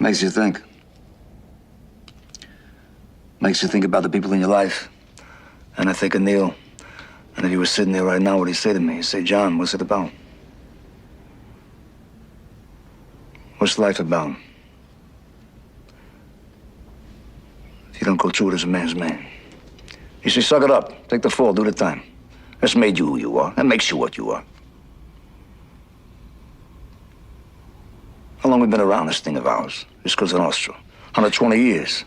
Makes you think. Makes you think about the people in your life. And I think of Neil. And if he was sitting there right now, what he'd say to me? He'd say, John, what's it about? What's life about? If you don't go through it as a man's man. You say, suck it up. Take the fall. Do the time. That's made you who you are. That makes you what you are. How long we been around this thing of ours? This Cosa Nostra. 120 years.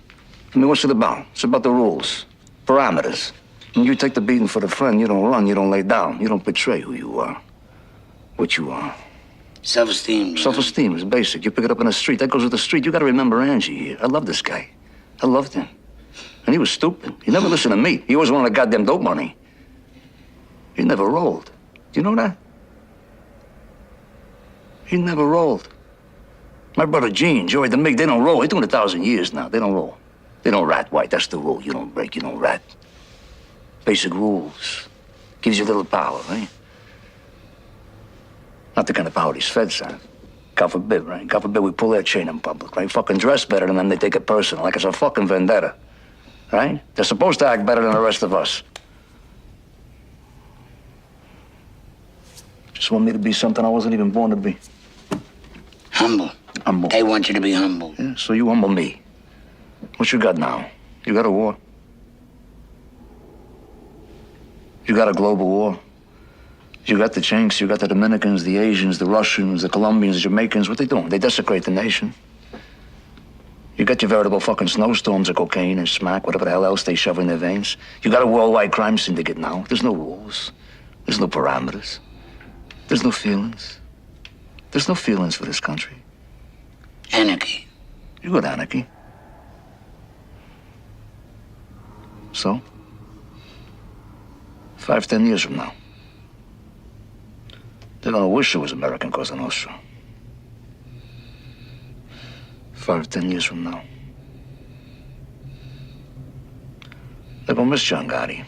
I mean, what's it about? It's about the rules. Parameters. When you take the beating for the friend, you don't run, you don't lay down. You don't betray who you are. What you are. Self-esteem. Self-esteem is basic. You pick it up in the street. That goes with the street. You got to remember Angie here. I love this guy. I loved him. And he was stupid. He never listened to me. He always wanted the goddamn dope money. He never rolled. Do you know that? He never rolled. My brother Gene, Joey, the Mig, they don't roll. They're doing 1,000 years now. They don't roll. They don't rat white. That's the rule. You don't break, you don't rat. Basic rules. Gives you a little power, right? Not the kind of power these feds have. God forbid, right? God forbid we pull their chain in public, right? Fucking dress better than them, they take it personal, like it's a fucking vendetta, right? They're supposed to act better than the rest of us. Just want me to be something I wasn't even born to be. Humble. Humble. They want you to be humble. Yeah, so you humble me. What you got now? You got a war? You got a global war? You got the Chinks, you got the Dominicans, the Asians, the Russians, the Colombians, the Jamaicans. What they doing? They desecrate the nation. You got your veritable fucking snowstorms of cocaine and smack, whatever the hell else they shove in their veins. You got a worldwide crime syndicate now. There's no rules. There's no parameters. There's no feelings. There's no feelings for this country. Anarchy. You got anarchy. So? 5, 10 years from now, they're gonna wish it was American Cosa Nostra. 5, 10 years from now, they're gonna miss John Gotti.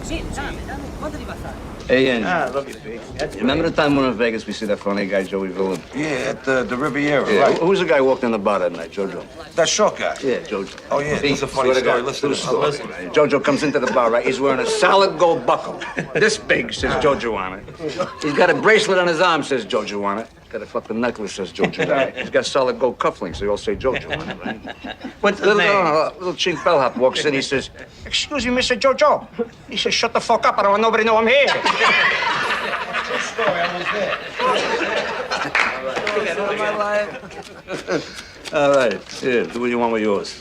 Sì, dammi, quanto ti fa fare? Hey, Angie. I love you, Big. Remember the time we were in Vegas, we see that funny guy, Joey Villain? Yeah, at the Riviera, Yeah, right? who was the guy who walked in the bar that night, Jojo? That short guy. Yeah, Jojo. Oh, yeah, this is a funny Swear to story. God, Listen to true this. story, man. Jojo comes into the bar, right? He's wearing a solid gold buckle. This big, says Jojo on it. He's got a bracelet on his arm, says Jojo on it. Got a fucking necklace, says Jojo on it. He's got solid gold cufflinks, they all say Jojo on it, right? What's the name? Little chink bellhop walks in, he says, "Excuse me, Mr. Jojo." He says, "Shut the fuck up, I don't want nobody to know I'm here." All right, here, do what you want with yours.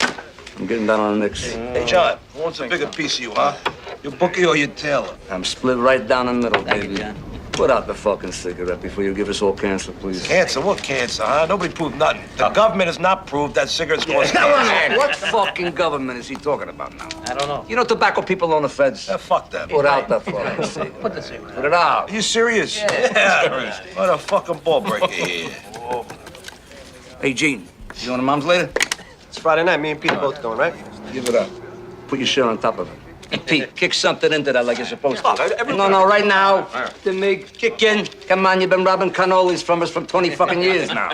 I'm getting down on the Knicks. Hey, John, who wants a bigger piece of you, huh? Your bookie or your tailor? I'm split right down the middle, Thank you, baby. John. Put out the fucking cigarette before you give us all cancer, please. Cancer? What cancer, huh? Nobody proved nothing. The government has not proved that cigarettes cause cancer. What fucking government is he talking about now? I don't know. You know tobacco people own the feds. Fuck that. Put out the fucking cigarette. Put the cigarette. Put it out. Are you serious? Yeah. What a fucking ball breaker here. Hey, Gene, you going to Mom's later? It's Friday night. Me and Pete both going, right? Give it up. Put your shit on top of it. Hey, Pete, kick something into that like you're supposed to. every- No, right now. The mig, kick in. Come on, you've been robbing cannolis from us for 20 fucking years now.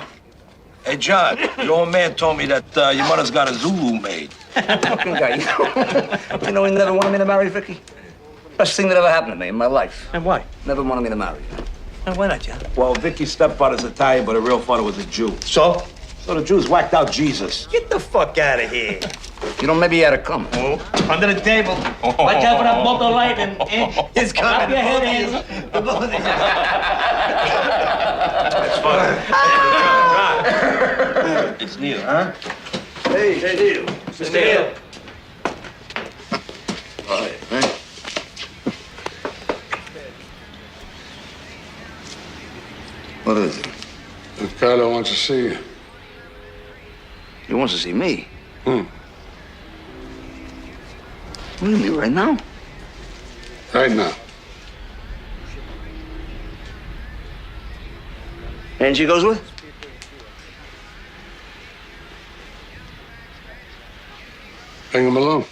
Hey, John, your old man told me that your mother's got a Zulu maid. Fucking guy, you know he never wanted me to marry Vicky? Best thing that ever happened to me in my life. And why? Never wanted me to marry her. And why not, John? Well, Vicky's stepfather's Italian, but her real father was a Jew. So? So the Jews whacked out Jesus. Get the fuck out of here. You know, maybe he had to come. Oh, under the table. Watch out for that bolt of lightning. It's coming. Clap your head in. That's funny. It's Neil, huh? Hey, Neil. Mr. Neil. All right, man. What is it? Ricardo wants to see you. He wants to see me. Hmm. What do you mean, right now? Right now. Angie goes with? Bring him along.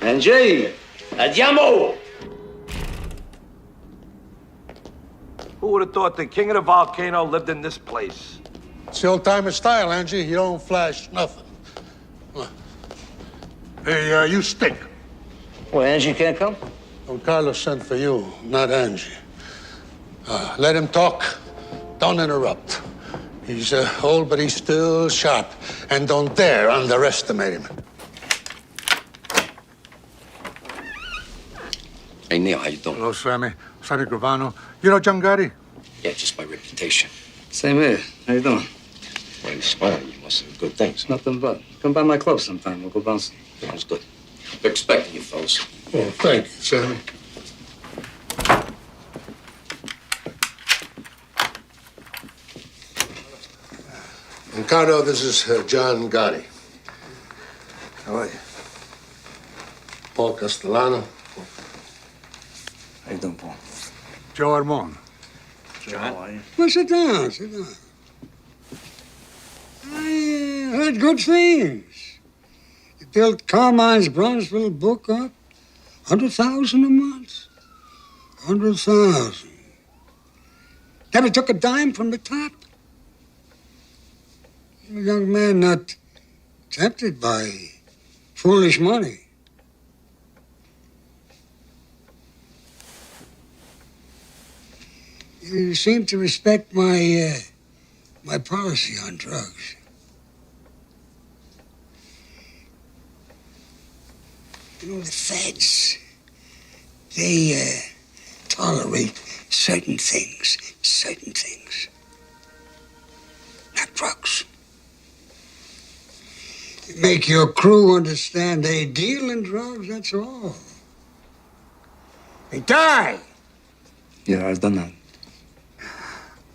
Angie! Andiamo! Who would have thought the king of the volcano lived in this place? It's the old-timer style, Angie. You don't flash nothing. Hey, you stink. Well, Angie can't come? Don Carlos sent for you, not Angie. Let him talk. Don't interrupt. He's old, but he's still sharp. And don't dare underestimate him. Hey, Neil, how you doing? Hello, Sammy. Sammy Gravano. You know John Gotti? Yeah, just by reputation. Same here. How you doing? Well, you smiling. You must have good things. Nothing but. Come by my club sometime. We'll go bouncing. Sounds good. We're expecting you, fellas. Oh, thank you, Sammy. Ricardo, this is John Gotti. How are you? Paul Castellano. How you doing, Paul? Joe Armon. Joe, how are you? Well, sit down, sit down. I heard good things. You built Carmine's Brownsville book up. 100,000 a month. 100,000. Never took a dime from the top. A young man not tempted by foolish money. You seem to respect my policy on drugs. You know, the feds, they tolerate certain things. Not drugs. You make your crew understand they deal in drugs, that's all. They die. Yeah, I've done that.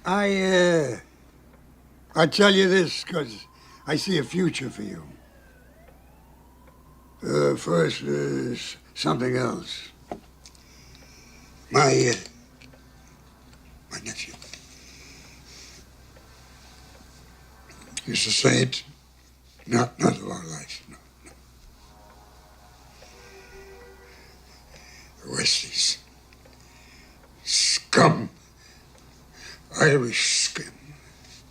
I tell you this because I see a future for you. First, there's something else. My nephew used to say it. Not a long life, no. The Wesleys. Scum. Irish scum.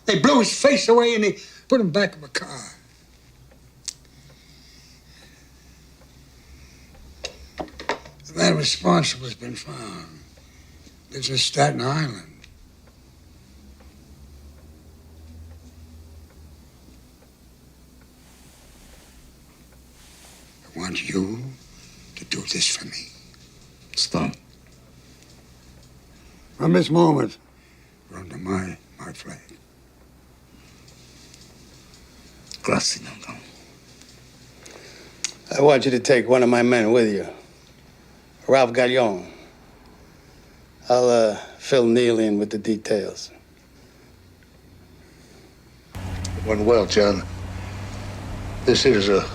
They blew his face away and they put him back in a car. The man responsible has been found. Lives in Staten Island. I want you to do this for me. It's done. From this moment, you're under my flag. Grazie, Duncan. I want you to take one of my men with you. Ralph Gallion. I'll fill Neil in with the details. It went well, John. This is a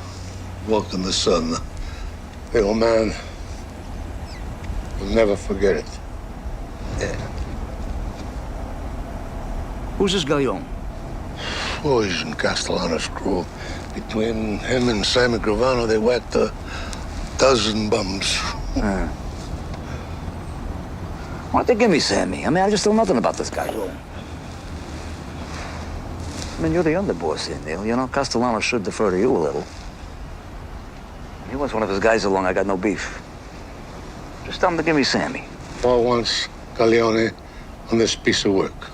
walk in the sun. The old man will never forget it. Yeah. Who's this Gallion? Boys in Castellano's crew. Between him and Sammy Gravano, they whacked a dozen bums. Why don't they give me Sammy? I mean, I just know nothing about this guy. I mean, you're the underboss here, Neil. You know, Castellano should defer to you a little. He wants one of his guys along. I got no beef. Just tell him to give me Sammy. Paul wants Gallione on this piece of work.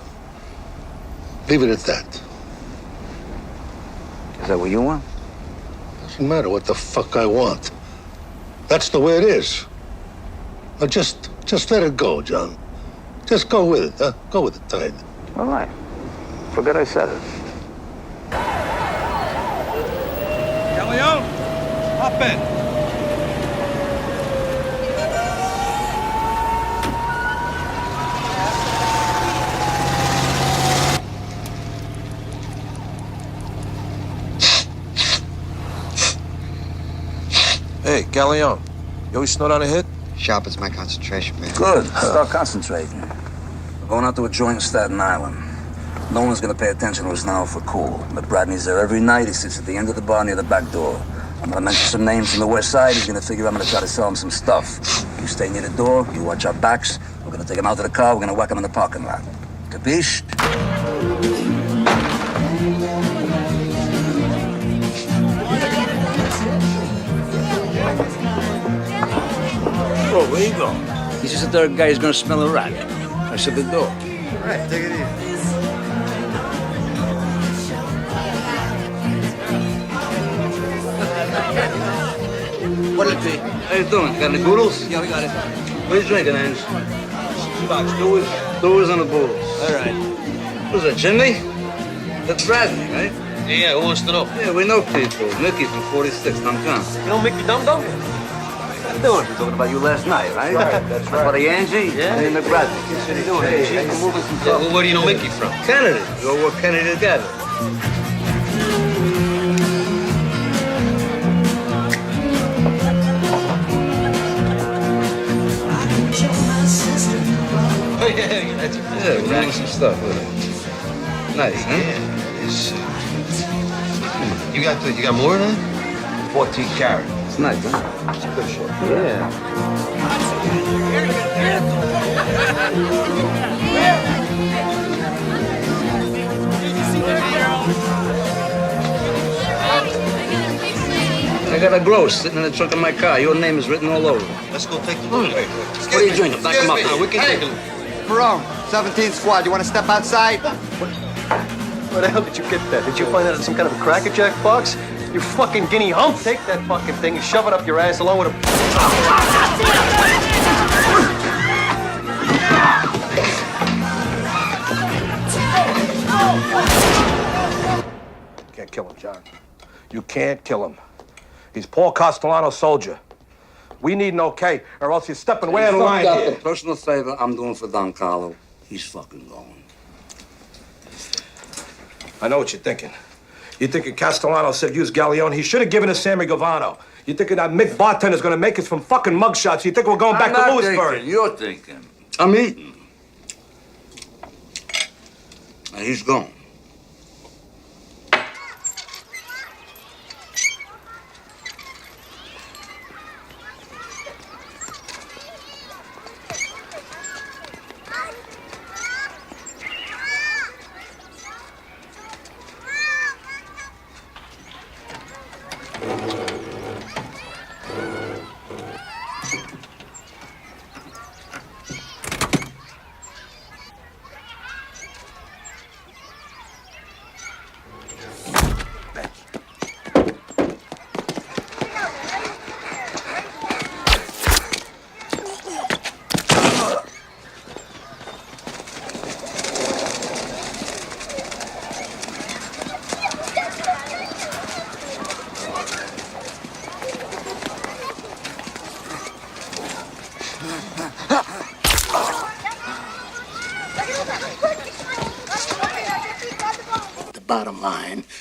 Leave it at that. Is that what you want? Doesn't matter what the fuck I want. That's the way it is. Now just let it go, John. Just go with it, huh? Go with the tide. All right. Forget I said it. Gallion, hop in. Hey, Gallion, you always snort on a hit? Sharpens my concentration, man. Good. Start concentrating. We're going out to a joint in Staten Island. No one's going to pay attention to us now if we're cool. But Bradley's there every night. He sits at the end of the bar near the back door. I'm going to mention some names from the west side. He's going to figure I'm going to try to sell him some stuff. You stay near the door. You watch our backs. We're going to take him out to the car. We're going to whack him in the parking lot. Capiche? Oh, where you go? He's just a third guy who's going to smell a rat. I said the door. All right, take it easy. What'll it be? How you doing? Got any boodles? Yeah, we got it. What are you drinking, Ange? Box, do it. Doers and the boodles. All right. Who's that, Jimmy? That's Bradley, right? Yeah, who wants to know? Yeah, we know people. Mickey from 46, Duncan. You know Mickey Dum Dum? How you doing? We're talking about you last night, right? That's right. My buddy Angie? Yeah. And Bradley. How you doing, Angie? I'm moving some stuff. Well, where do you know Mickey from? Kennedy. We all work Kennedy together. Oh, yeah, that's Yeah, we're doing some stuff with it. Nice, huh? Yeah, it's, you got more than that? 14 carat. It's nice, huh? It's a good shot. Yeah. I got a gross sitting in the trunk of my car. Your name is written all over it. Let's go take the look. What are you drinking? Back him up now. We can take a look. Perone, 17th squad, you want to step outside? Where the hell did you get that? Did you find that at some kind of a Cracker Jack box? You fucking guinea hump. Take that fucking thing and shove it up your ass along with a... Can't kill him, John. You can't kill him. He's Paul Castellano's soldier. We need an okay, or else you're stepping way out of line here. Personal favor I'm doing for Don Carlo. He's fucking going. I know what you're thinking. You're thinking Castellano said use Gallione. He should have given us Sammy Gavano. You're thinking that Mick Bartender's gonna make us from fucking mugshots. You think we're going back to Lewisburg? You're thinking. I'm eating. And he's gone.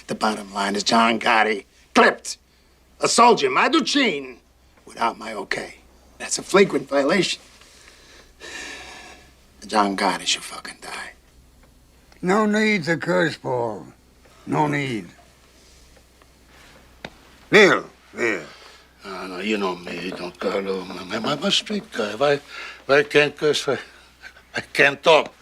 The bottom line is John Gotti clipped a soldier, my Duchin, without my okay. That's a flagrant violation. John Gotti should fucking die. No need to curse, Paul. No need. Neil. No, you know me, Don Carlo. I'm a straight guy. If I can't curse, I can't talk.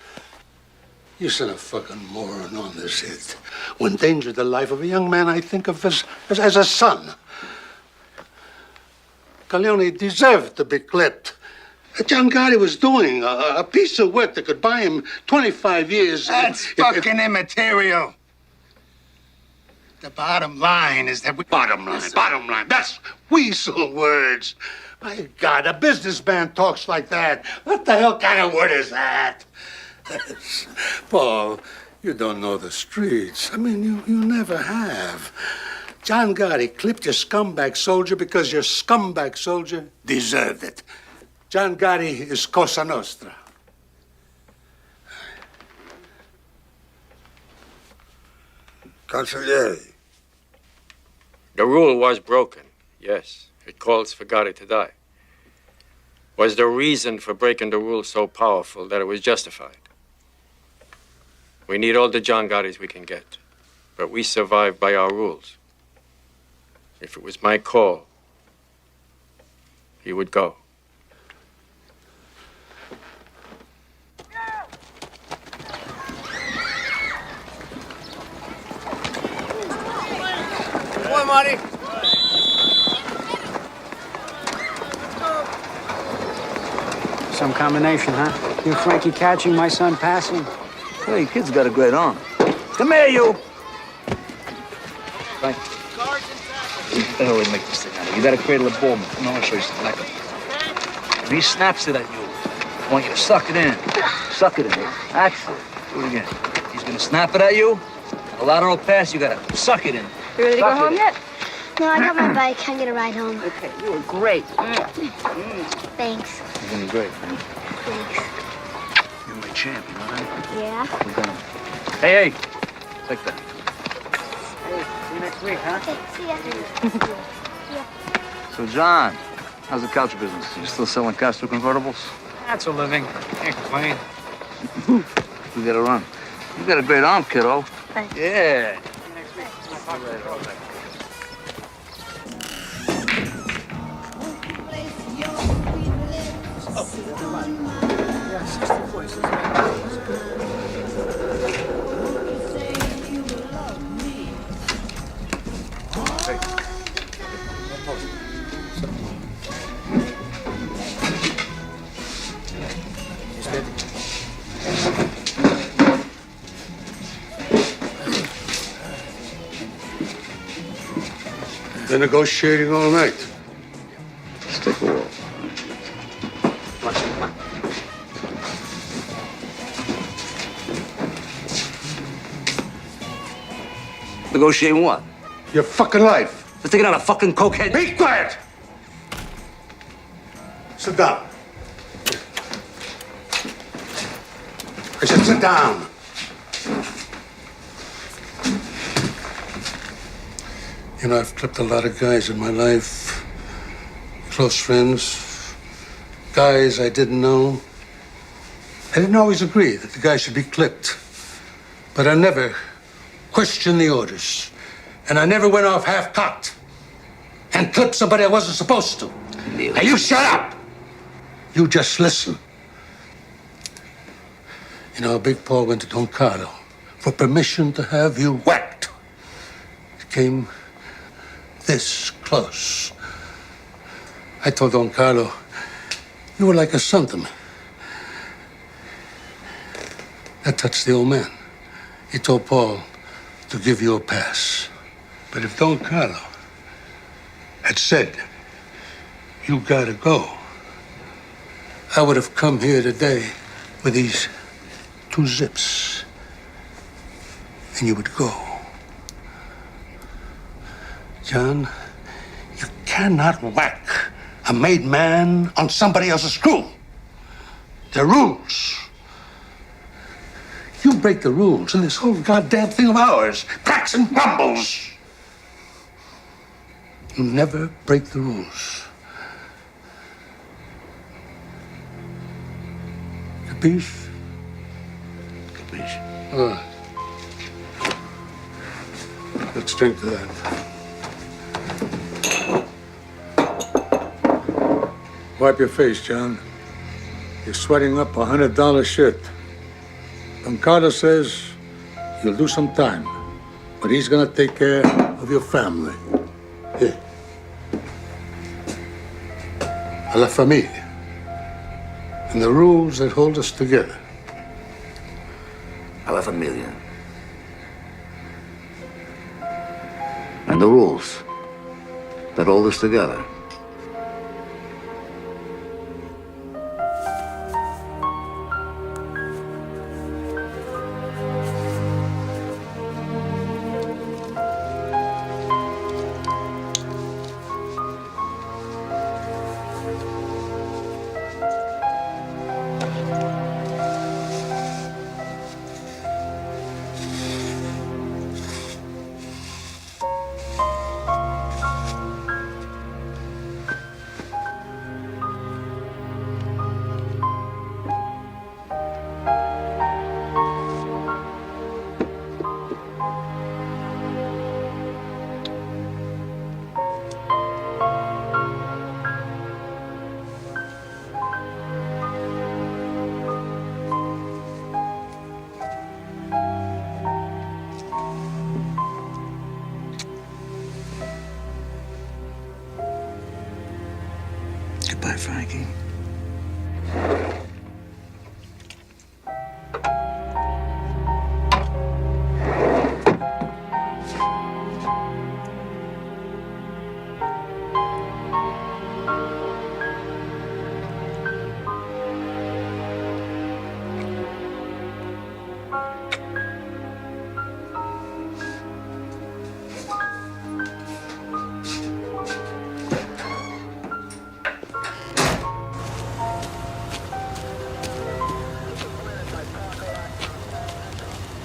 You sent a fucking moron on this hit. Who endangered the life of a young man I think of as a son. Corleone deserved to be clipped. John Gotti was doing a piece of work that could buy him 25 years. That's fucking immaterial. The bottom line is that Bottom line. That's weasel words. My God, a businessman talks like that. What the hell kind of word is that? Paul, you don't know the streets. I mean, you never have. John Gotti clipped your scumbag soldier because your scumbag soldier deserved it. John Gotti is Cosa Nostra. Consigliere. The rule was broken, yes. It calls for Gotti to die. Was the reason for breaking the rule so powerful that it was justified? We need all the John Gottis we can get, but we survive by our rules. If it was my call, he would go. Come on, Marty. Some combination, huh? You Frankie catching, my son passing. Hey, kid's got a great arm. Come here, you. Right. What the hell we make this thing out of? You gotta cradle a ball, man. Come on, I'll show you something like it. If he snaps it at you, I want you to suck it in. Suck it in. Actually, do it again. He's gonna snap it at you. A lateral pass, you gotta suck it in. You ready to go Suck home it. yet? No, I got my bike. I get a ride home. Okay, you were great. Thanks. You're doing great, man. Thanks. You're my champ, you know that? Yeah? We're gonna... Hey, take that. Hey, see you next week, huh? Okay, see ya. So, John, how's the couch business? You still selling Castro convertibles? That's a living. Can't complain. We gotta run. You got a great arm, kiddo. Thanks. Yeah. See you next week. Been negotiating all night. Let's take a walk. Negotiating what? Your fucking life. They're taking out a fucking cokehead. Be quiet! Sit down. I said sit down. You know, I've clipped a lot of guys in my life. Close friends. Guys I didn't know. I didn't always agree that the guy should be clipped. But I never questioned the orders. And I never went off half-cocked and clipped somebody I wasn't supposed to. Now you shut up! You just listen. You know, Big Paul went to Don Carlo for permission to have you whacked. It came this close. I told Don Carlo, you were like a son to me. That touched the old man. He told Paul to give you a pass. But if Don Carlo had said, you gotta go, I would have come here today with these 2 zips, and you would go. John, you cannot whack a made man on somebody else's screw. There are rules. You break the rules, and this whole goddamn thing of ours cracks and crumbles. You never break the rules. Capiche? Capiche. All right. Let's drink to that. Wipe your face, John. You're sweating up a $100 shirt. Don Carlos says you'll do some time, but he's gonna take care of your family. Here. A la familia. And the rules that hold us together. A la familia. And the rules that hold us together. Goodbye, Frankie.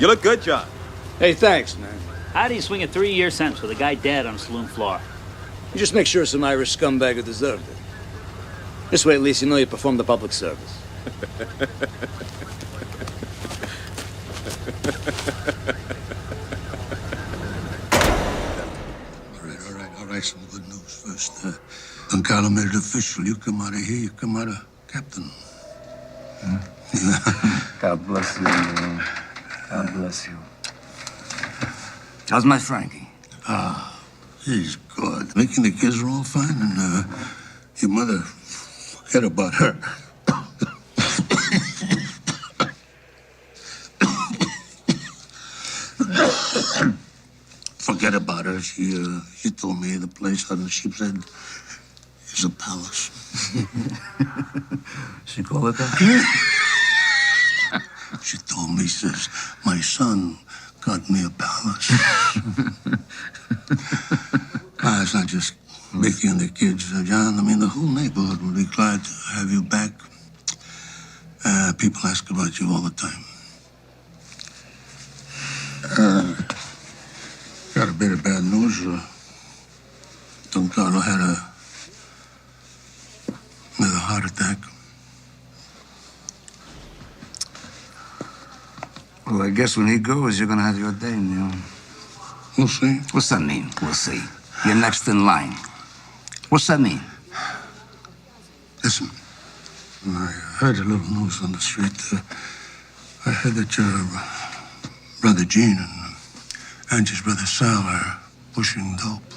You look good, John. Hey, thanks, man. How do you swing a 3-year sentence with a guy dead on a saloon floor? You just make sure some Irish scumbag who deserved it. This way, at least, you know you performed the public service. All right, some good news first. Don Carlo made it official. You come out of here, you come out of captain. God bless you, man. God bless you. How's my Frankie? He's good. Making the kids are all fine, and your mother, forget about her. Forget about her. She told me the place on the Sheep's Head is a palace. She call it that? She told me, says, my son got me a palace. It's not just Mickey and the kids, John. I mean, the whole neighborhood will be glad to have you back. People ask about you all the time. Got a bit of bad news. Don Carlo had another heart attack. Well, I guess when he goes, you're gonna have your day, Neil. We'll see. What's that mean? We'll see. You're next in line. What's that mean? Listen, I heard a little news on the street. I heard that your brother Gene and Angie's brother Sal are pushing dope.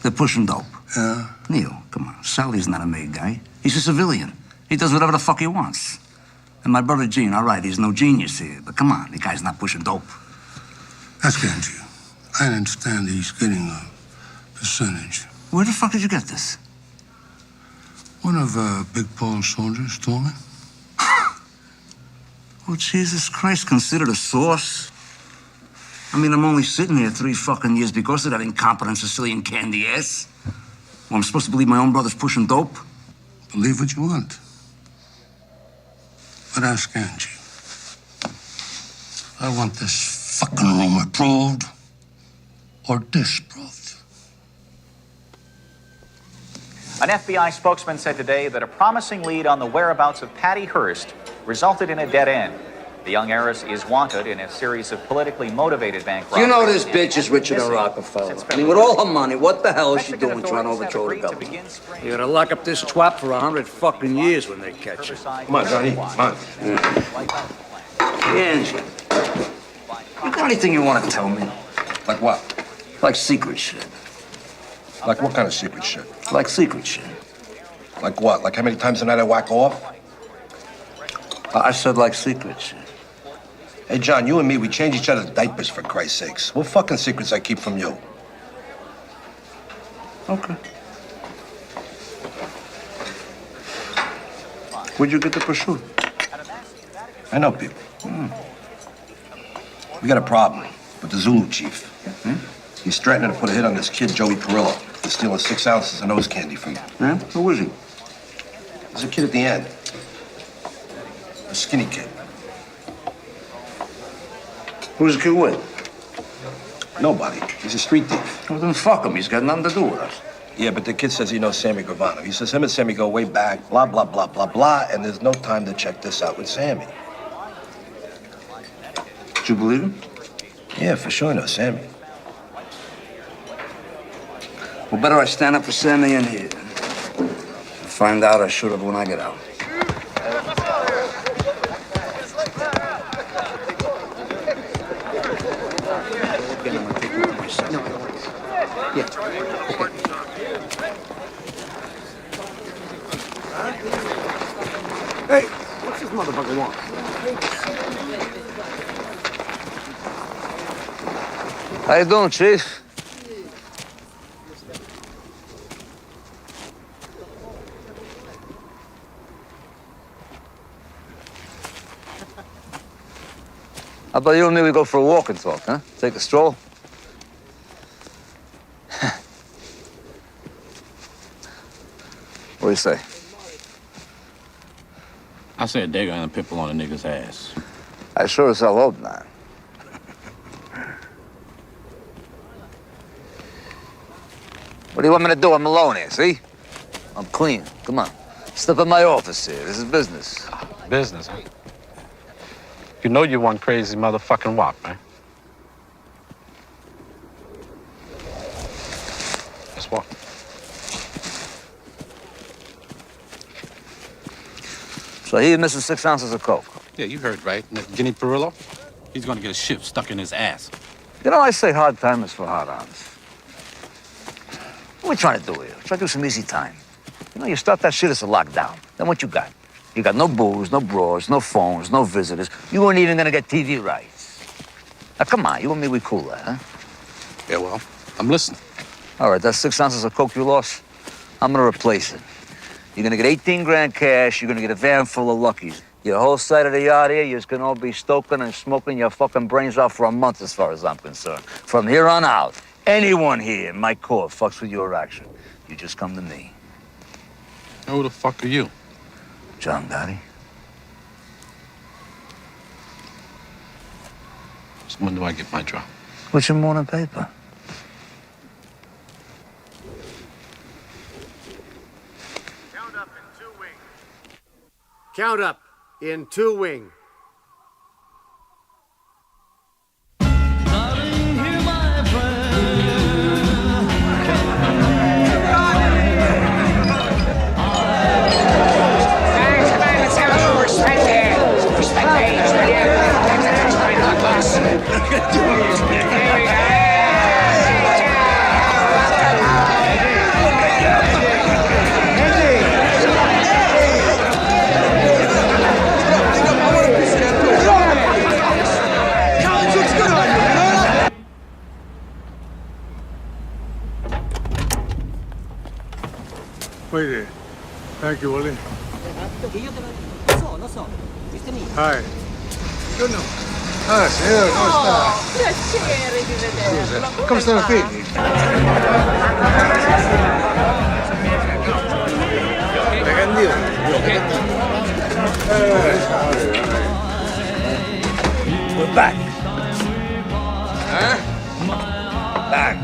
They're pushing dope. Yeah? Neil, come on. Sally's not a made guy. He's a civilian. He does whatever the fuck he wants. And my brother Gene, all right, he's no genius here, but come on, the guy's not pushing dope. That's Ganji. I understand he's getting a percentage. Where the fuck did you get this? One of Big Paul's soldiers told me. Oh, Jesus Christ, considered a source? I mean, I'm only sitting here 3 fucking years because of that incompetent Sicilian candy ass. Well, I'm supposed to believe my own brother's pushing dope? Believe what you want. But ask Angie. I want this fucking rumor proved or disproved. An FBI spokesman said today that a promising lead on the whereabouts of Patty Hearst resulted in a dead end. The young heiress is wanted in a series of politically motivated bank robberies. You know this bitch is richer than Rockefeller. I mean, with all her money, what the hell is she doing trying to overthrow the government? You gotta lock up this twat for 100 fucking years when they catch her. Come on, Johnny. Come on. Angie, you got anything you want to tell me? Like what? Like secret shit. Like what kind of secret shit? Like secret shit. Like what? Like how many times a night I whack off? I said like secret shit. Hey, John, you and me, we change each other's diapers, for Christ's sakes. What fucking secrets I keep from you? Okay. Where'd you get the pursuit? I know people. We got a problem with the Zulu chief. He's threatening to put a hit on this kid, Joey Perillo, for stealing 6 ounces of nose candy from him. Yeah? Who is he? There's a kid at the end. A skinny kid. Who's the kid with? Nobody. He's a street thief. Well, then fuck him. He's got nothing to do with us. Yeah, but the kid says he knows Sammy Gravano. He says him and Sammy go way back, blah, blah, blah, blah, blah, and there's no time to check this out with Sammy. Did you believe him? Yeah, for sure, no Sammy. Well, better I stand up for Sammy in here. Find out I should have when I get out. Hey, what's this motherfucker want? How you doing, Chief? How about you and me, we go for a walk and talk, huh? Take a stroll? What do you say? I said they're gonna pimple on a nigga's ass. I sure as hell hope not. What do you want me to do? I'm alone here, see? I'm clean. Come on. Step in my office here. This is business. Business, huh? You know you one crazy motherfucking wop, man. Let's walk. So he missing 6 ounces of coke. Yeah, you heard right. And that Guinea Perillo, he's gonna get a ship stuck in his ass. You know, I say hard time is for hard-ons. What are we trying to do here? Try to do some easy time. You know, you start that shit as a lockdown. Then what you got? You got no booze, no bras, no phones, no visitors. You weren't even gonna get TV rights. Now, come on, you and me, we cooler, huh? Yeah, well, I'm listening. All right, that's 6 ounces of coke you lost. I'm gonna replace it. You're gonna get 18 grand cash. You're gonna get a van full of Luckies. Your whole side of the yard here, you're gonna all be stoking and smoking your fucking brains out for a month, as far as I'm concerned. From here on out, anyone here in my court fucks with your action, you just come to me. Who the fuck are you? John Gotti. So when do I get my drop? What's your morning paper? Count up in 2 wing. Wait. Thank you, Willie. Hi. Ah, signore, come sta? Piacere di vederlo. Come stanno i figli? We're back. Huh? Back.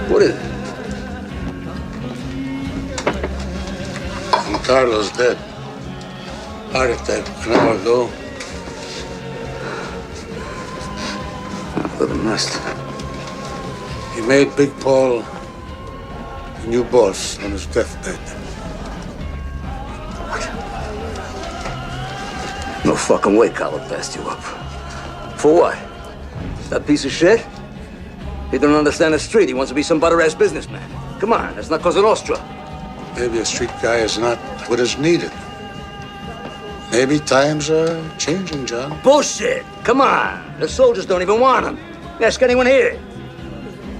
What is it? Carlo's dead. Heart attack an hour ago. Little nest. He made Big Paul a new boss on his deathbed. No fucking way Carlo passed you up. For what? That piece of shit? He don't understand the street. He wants to be some butter-ass businessman. Come on, that's not Cosa Nostra. Maybe a street guy is not what is needed. Maybe times are changing, John. Bullshit! Come on! The soldiers don't even want him. Ask anyone here.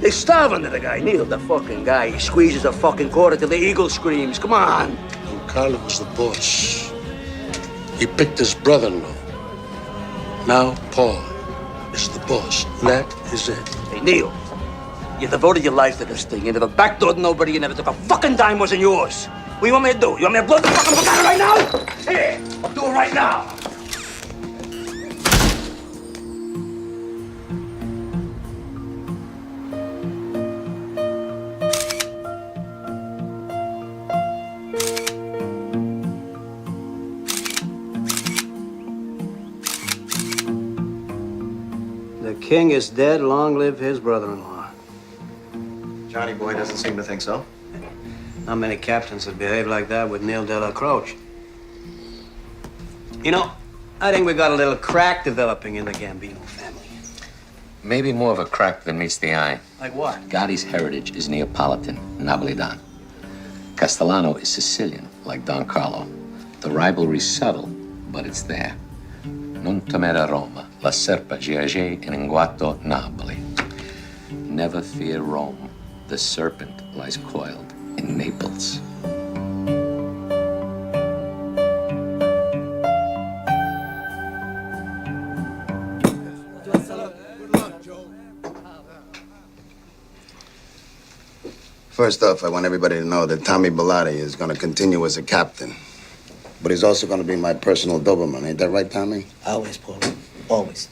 They starve under the guy. Neil, the fucking guy. He squeezes a fucking quarter till the eagle screams. Come on! When Carlo was the boss, he picked his brother-in-law. Now Paul is the boss. That is it. Hey, Neil. You devoted your life to this thing. You never backdoored nobody. You never took a fucking dime wasn't yours. What do you want me to do? You want me to blow the fucking book out right now? Here! I'll do it right now. The king is dead. Long live his brother-in-law. Johnny boy doesn't seem to think so. Not many captains would behave like that with Neil de la Croce. You know, I think we got a little crack developing in the Gambino family. Maybe more of a crack than meets the eye. Like what? Gotti's heritage is Neapolitan, Napolitan. Castellano is Sicilian, like Don Carlo. The rivalry's subtle, but it's there. Non temere Roma, la serpa giage in inguato Napoli. Never fear Rome. The serpent lies coiled in Naples. First off, I want everybody to know that Tommy Bilotti is going to continue as a captain. But he's also going to be my personal Doberman. Ain't that right, Tommy? Always, Paul. Always.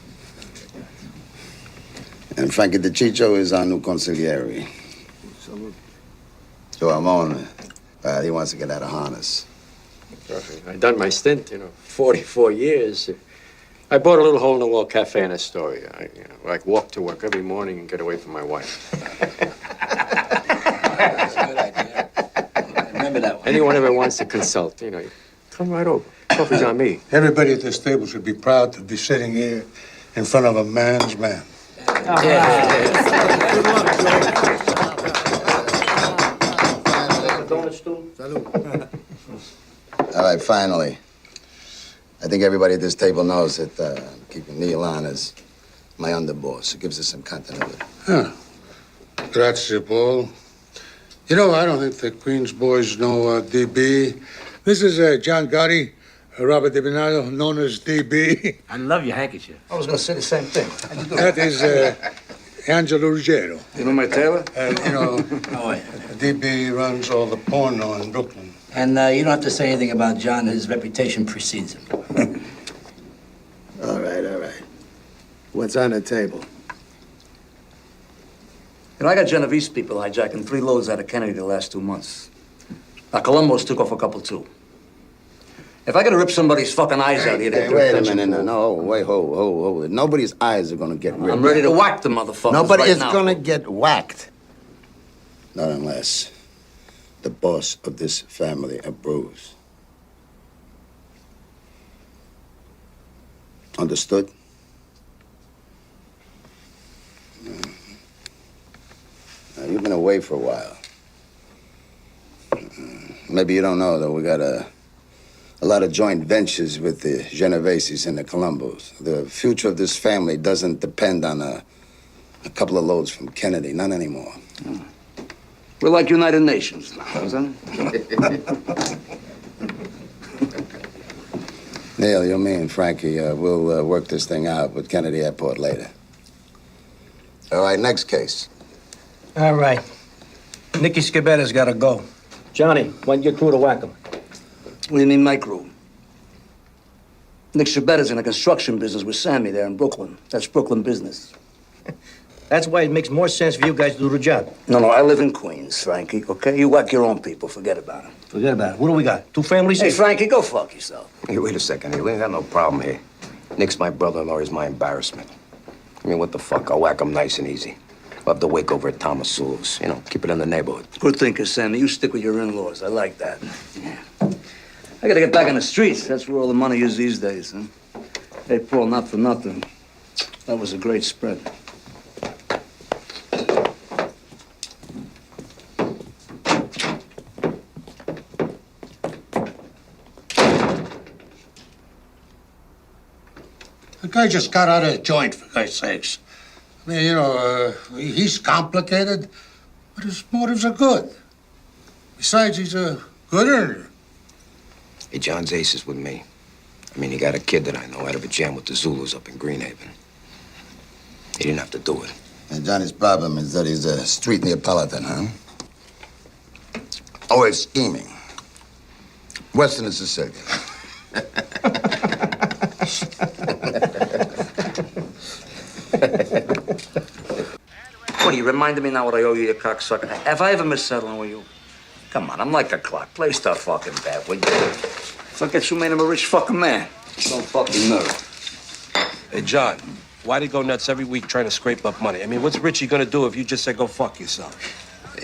And Frankie DeCiccio is our new consigliere. So Ramon, he wants to get out of harness. I've done my stint, 44 years. I bought a little hole-in-the-wall cafe in Astoria. I walk to work every morning and get away from my wife. That's a good idea. Remember that one. Anyone ever wants to consult, come right over. Coffee's on me. Everybody at this table should be proud to be sitting here in front of a man's man. All right, finally. I think everybody at this table knows that keeping Neil on as my underboss. It gives us some continuity. Huh. Grazie, Paul. You know, I don't think the Queen's boys know DB. This is John Gotti, Robert Di Bernardo, known as DB. I love your handkerchief. I was going to say the same thing. That is Angelo Ruggiero. You know my tailor? DB runs all the porno in Brooklyn. And you don't have to say anything about John. His reputation precedes him. All right. What's on the table? I got Genovese people hijacking 3 loads out of Kennedy the last 2 months. Now, Colombo's took off a couple, too. If I gotta rip somebody's fucking eyes out here... Hey, wait a minute. No, wait, hold. Nobody's eyes are gonna get ripped. I'm ready to whack the motherfuckers Nobody right is now. gonna get whacked. Not unless the boss of this family approves. Understood? Now, you've been away for a while. Maybe you don't know that we got a lot of joint ventures with the Genoveses and the Colombos. The future of this family doesn't depend on a A couple of loads from Kennedy, none anymore. We're like United Nations now, isn't it? Neil, you, me, and Frankie, we'll work this thing out with Kennedy Airport later. All right, next case. All right. Nicky Scabetta's got to go. Johnny, why don't you get crew to whack him? What do you mean, my crew? Nick Shabetta's in the construction business with Sammy there in Brooklyn. That's Brooklyn business. That's why it makes more sense for you guys to do the job. No, I live in Queens, Frankie, okay? You whack your own people. Forget about it. Forget about it. What do we got? 2 families? Hey, Frankie, go fuck yourself. Hey, wait a second. Hey, we ain't got no problem here. Nick's my brother-in-law. He's my embarrassment. I mean, what the fuck? I'll whack him nice and easy. We'll have the wake over at Thomas Sewell's. You know, keep it in the neighborhood. Good thinking, Sammy. You stick with your in-laws. I like that. Yeah. I gotta get back on the streets. That's where all the money is these days, huh? Hey, Paul, not for nothing. That was a great spread. The guy just got out of a joint, for God's sakes. I mean, you know, he's complicated, but his motives are good. Besides, he's a good earner. Hey, John's ace is with me. I mean, he got a kid that I know out of a jam with the Zulus up in Greenhaven. He didn't have to do it. And Johnny's problem is that he's a street Neapolitan, huh? Always scheming. Western and Sicilian. What, you reminded me now what I owe you, you cocksucker? Have I ever missed settling with you? Come on, I'm like a clock. Play stuff fucking bad, would you? Forget you made him a rich fucking man. Don't fucking nerve. Hey, John, why'd he go nuts every week trying to scrape up money? I mean, what's Richie gonna do if you just say go fuck yourself?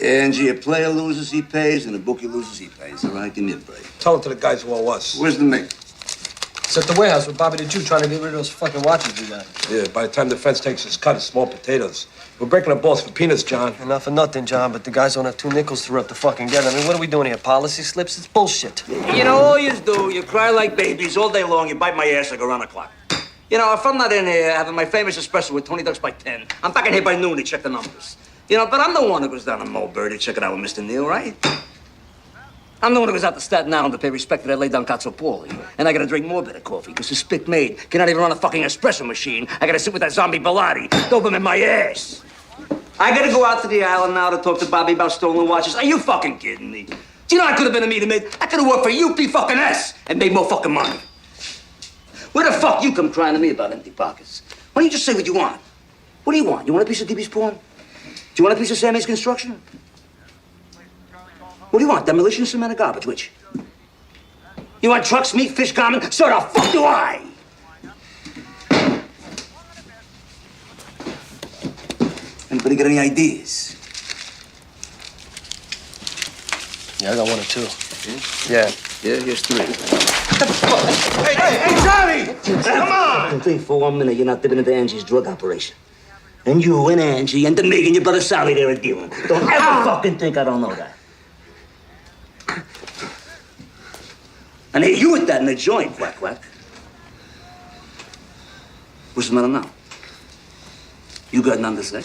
Angie, a player loses, he pays, and a bookie loses, he pays. All right, give me a break. Tell it to the guys who owe us. Where's the mate? It's at the warehouse with Bobby the Jew trying to get rid of those fucking watches we got. Yeah, by the time the fence takes his cut, it's small potatoes. We're breaking the balls for peanuts, John. Enough for nothing, John, but the guys don't have 2 nickels to rub the fucking get. I mean, what are we doing here? Policy slips? It's bullshit. You know, all you do, you cry like babies all day long, you bite my ass like around the clock. You know, if I'm not in here having my famous espresso with 20 ducks by 10, I'm back in here by noon to check the numbers. You know, but I'm the one who goes down to Mulberry to check it out with Mr. Neal, right? I'm the one who goes out to Staten Island to pay respect to that lay-down Cazzopoli. And I gotta drink more bitter coffee, because the spick maid cannot even run a fucking espresso machine. I gotta sit with that zombie Bilotti, dope him in my ass. I gotta go out to the island now to talk to Bobby about stolen watches. Are you fucking kidding me? Do you know I could have been a meter maid? I could have worked for UP and made more fucking money. Where the fuck you come crying to me about empty pockets? Why don't you just say what you want? What do you want? You want a piece of DB's porn? Do you want a piece of Sammy's construction? What do you want? Demolition, cement, or garbage? Which? You want trucks, meat, fish, garment? So the fuck do I? Anybody got any ideas? Yeah, I got 1 or 2. Yeah. Yeah, here's 3. Hey, Johnny! Come on! Don't think for 1 minute you're not dipping into Angie's drug operation. And you and Angie and Mig and your brother Sally there are dealing. Don't ever fucking think I don't know that. And hey, you with that in the joint, whack whack. What's the matter now? You got nothing to say?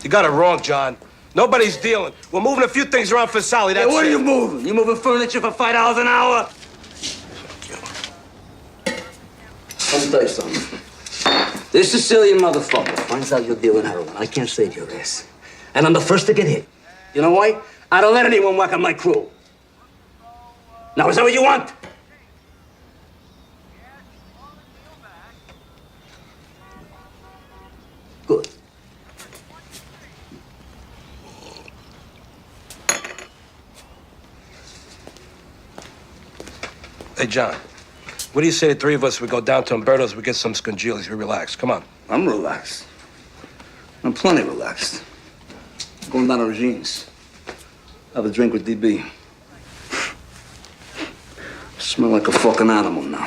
You got it wrong, John. Nobody's dealing. We're moving a few things around for Sally, that's what it. are you moving? You moving furniture for $5 an hour? Let me tell you something. This Sicilian motherfucker finds out you're dealing heroin. I can't save your ass. And I'm the first to get hit. You know why? I don't let anyone whack on my crew. Now, is that what you want? Good. Hey, John, what do you say the 3 of us, we go down to Umberto's, we get some scongilis, we relax. Come on. I'm relaxed. I'm plenty relaxed. Going down to Regine's. Have a drink with DB. Smell like a fucking animal now.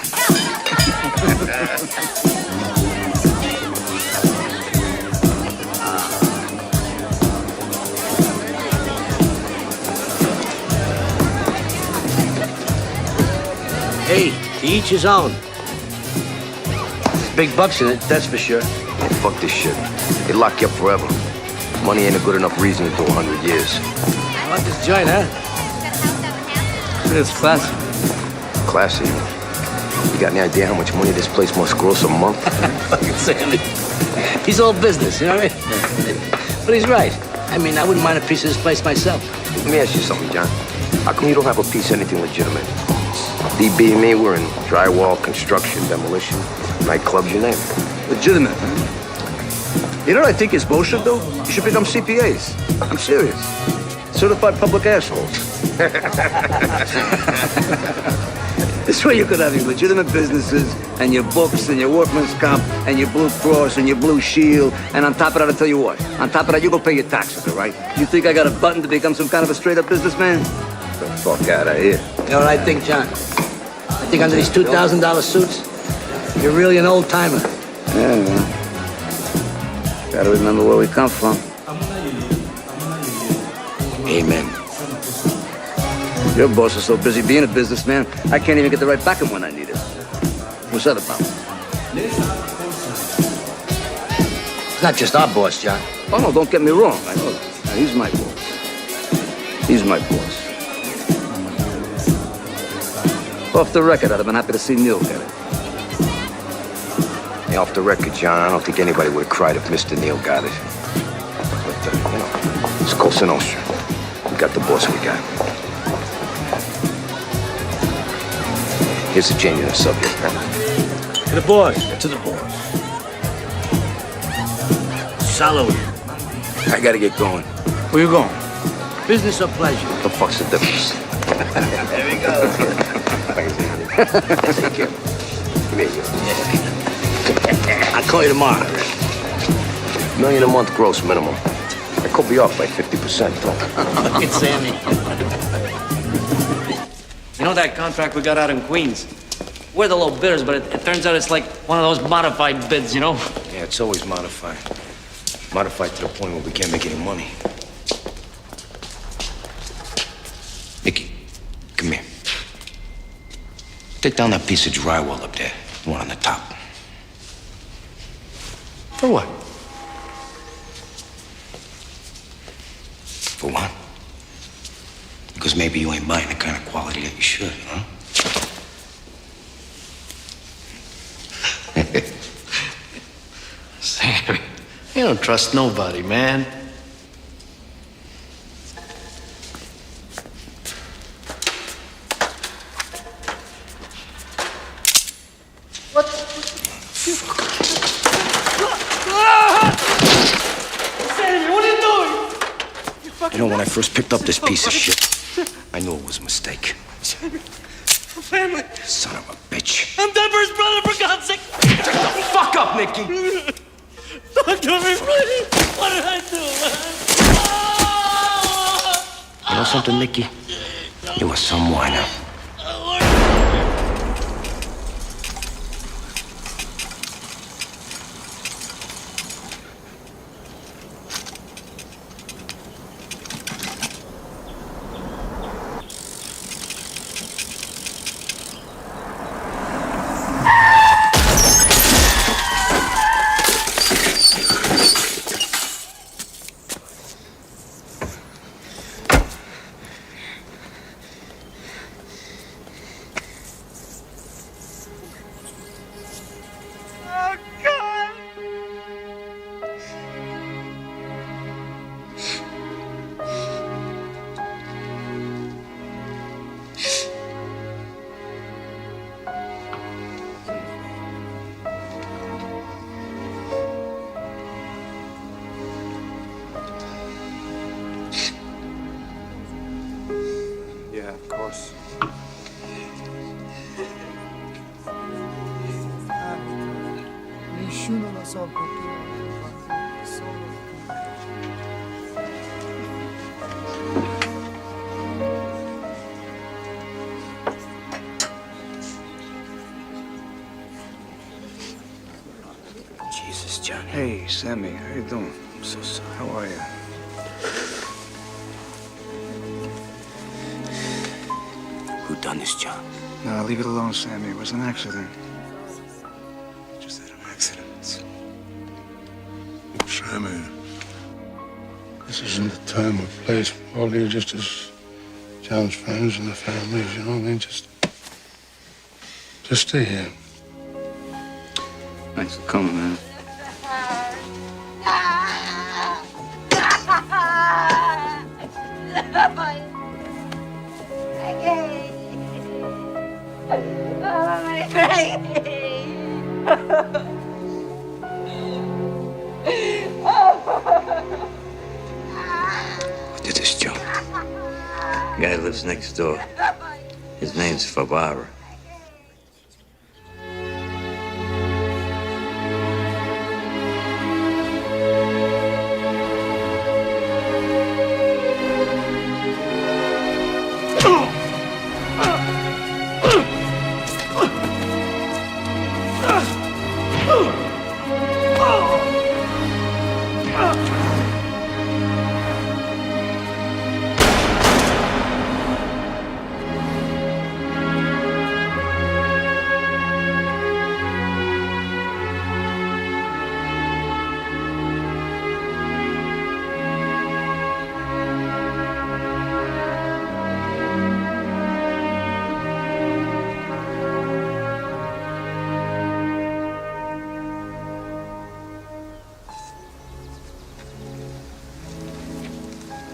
Hey, to each his own. Big bucks in it, that's for sure. Man, fuck this shit. They lock you up forever. Money ain't a good enough reason to do 100 years. I like this joint, huh? It's classy. Classy. You got any idea how much money this place must gross a month? Fucking Sammy. He's all business, you know what I mean? But he's right. I mean, I wouldn't mind a piece of this place myself. Let me ask you something, John. How come you don't have a piece of anything legitimate? DB and me, we're in drywall, construction, demolition, nightclubs, you name it. Legitimate, huh? You know what I think is bullshit, though? You should become CPAs. I'm serious. Certified public assholes. This way you could have your legitimate businesses and your books and your workman's comp and your Blue Cross and your Blue Shield. And on top of that, I'll tell you what. On top of that, you go pay your taxes, all right? You think I got a button to become some kind of a straight-up businessman? Get the fuck out of here. You know what I think, John? I think under these $2,000 suits, you're really an old-timer. Yeah, well. Gotta remember where we come from. Amen. Your boss is so busy being a businessman, I can't even get the right back him when I need it. What's that about? It's not just our boss, John. Oh, no, don't get me wrong. I know that. Now, he's my boss. He's my boss. Off the record, I'd have been happy to see Neil get it. Hey, off the record, John, I don't think anybody would have cried if Mr. Neil got it. But, you know, it's Cosa Nostra. We got the boss we got. Here's a change in the subject, man. To the boss. To the boss. Salud. I gotta get going. Where you going? Business or pleasure? What the fuck's the difference? There we go. Take care. Come here, you. I'll call you tomorrow. $1 million a month gross minimum. I could be off by 50%, though. Look at Sammy. You know that contract we got out in Queens? We're the low bidders, but it turns out it's like one of those modified bids, you know? Yeah, it's always modified. Modified to the point where we can't make any money. Nicky, come here. Take down that piece of drywall up there, the one on the top. For what? For what? Because maybe you ain't buying the kind of quality that you should, huh? Sammy, you don't trust nobody, man. Sammy, what are you doing? You know, when I first picked up this piece of shit, I knew it was a mistake. Sammy, family. Son of a bitch. I'm Deborah's brother, for God's sake. Shut the fuck up, Nicky. Talk to me, please. What did I do, man? You know something, Nicky? You are some whiner. Yeah, of course. Nessuno lo so perché. Jesus, Johnny. Hey, Sammy, how you doing? I'm so sorry. How are you? Who done this, John? No, leave it alone, Sammy. It was an accident. Just had a I mean, this isn't the time or place. All you're just as John's friends and the families, you know what I mean? Just stay here. Thanks for coming, man. What did this, Joe? The guy lives next door. His name's Favara.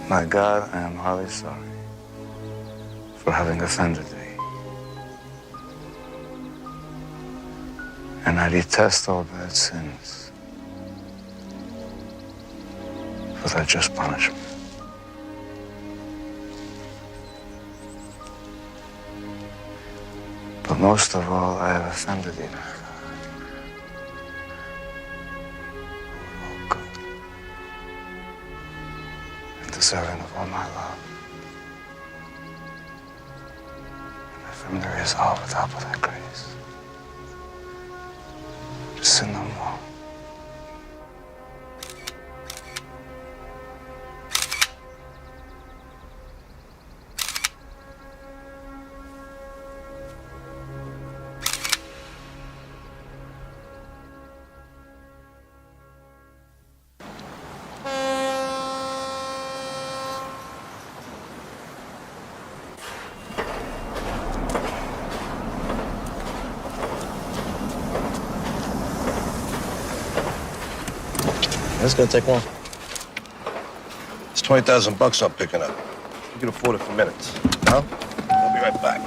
My God, I am highly sorry for having offended thee. And I detest all bad sins for their just punishment. But most of all, I have offended thee, my God. Deserving of all my love. And from there is all without but thy grace. To sin no more. That's gonna take long. It's $20,000 I'm picking up. You can afford it for minutes. Huh? I'll be right back.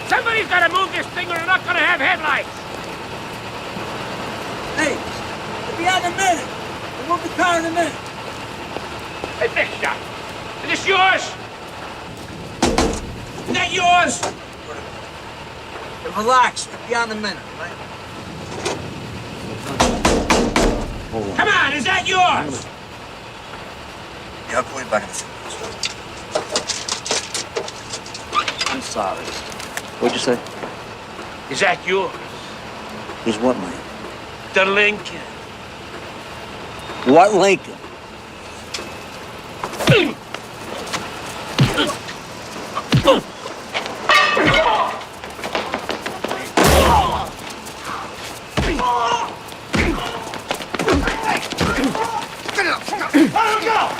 Somebody's got to move this thing or we're not going to have headlights. Hey, we'll be out in a minute. We'll move the car in a minute. Hey, big shot. Is this yours? Is that yours? Hey, relax. We'll be out in a minute, right? Come on, is that yours? Yeah, I'll call you back in a few minutes. I'm sorry. What'd you say? Is that yours? Is what, man? The Lincoln. What Lincoln?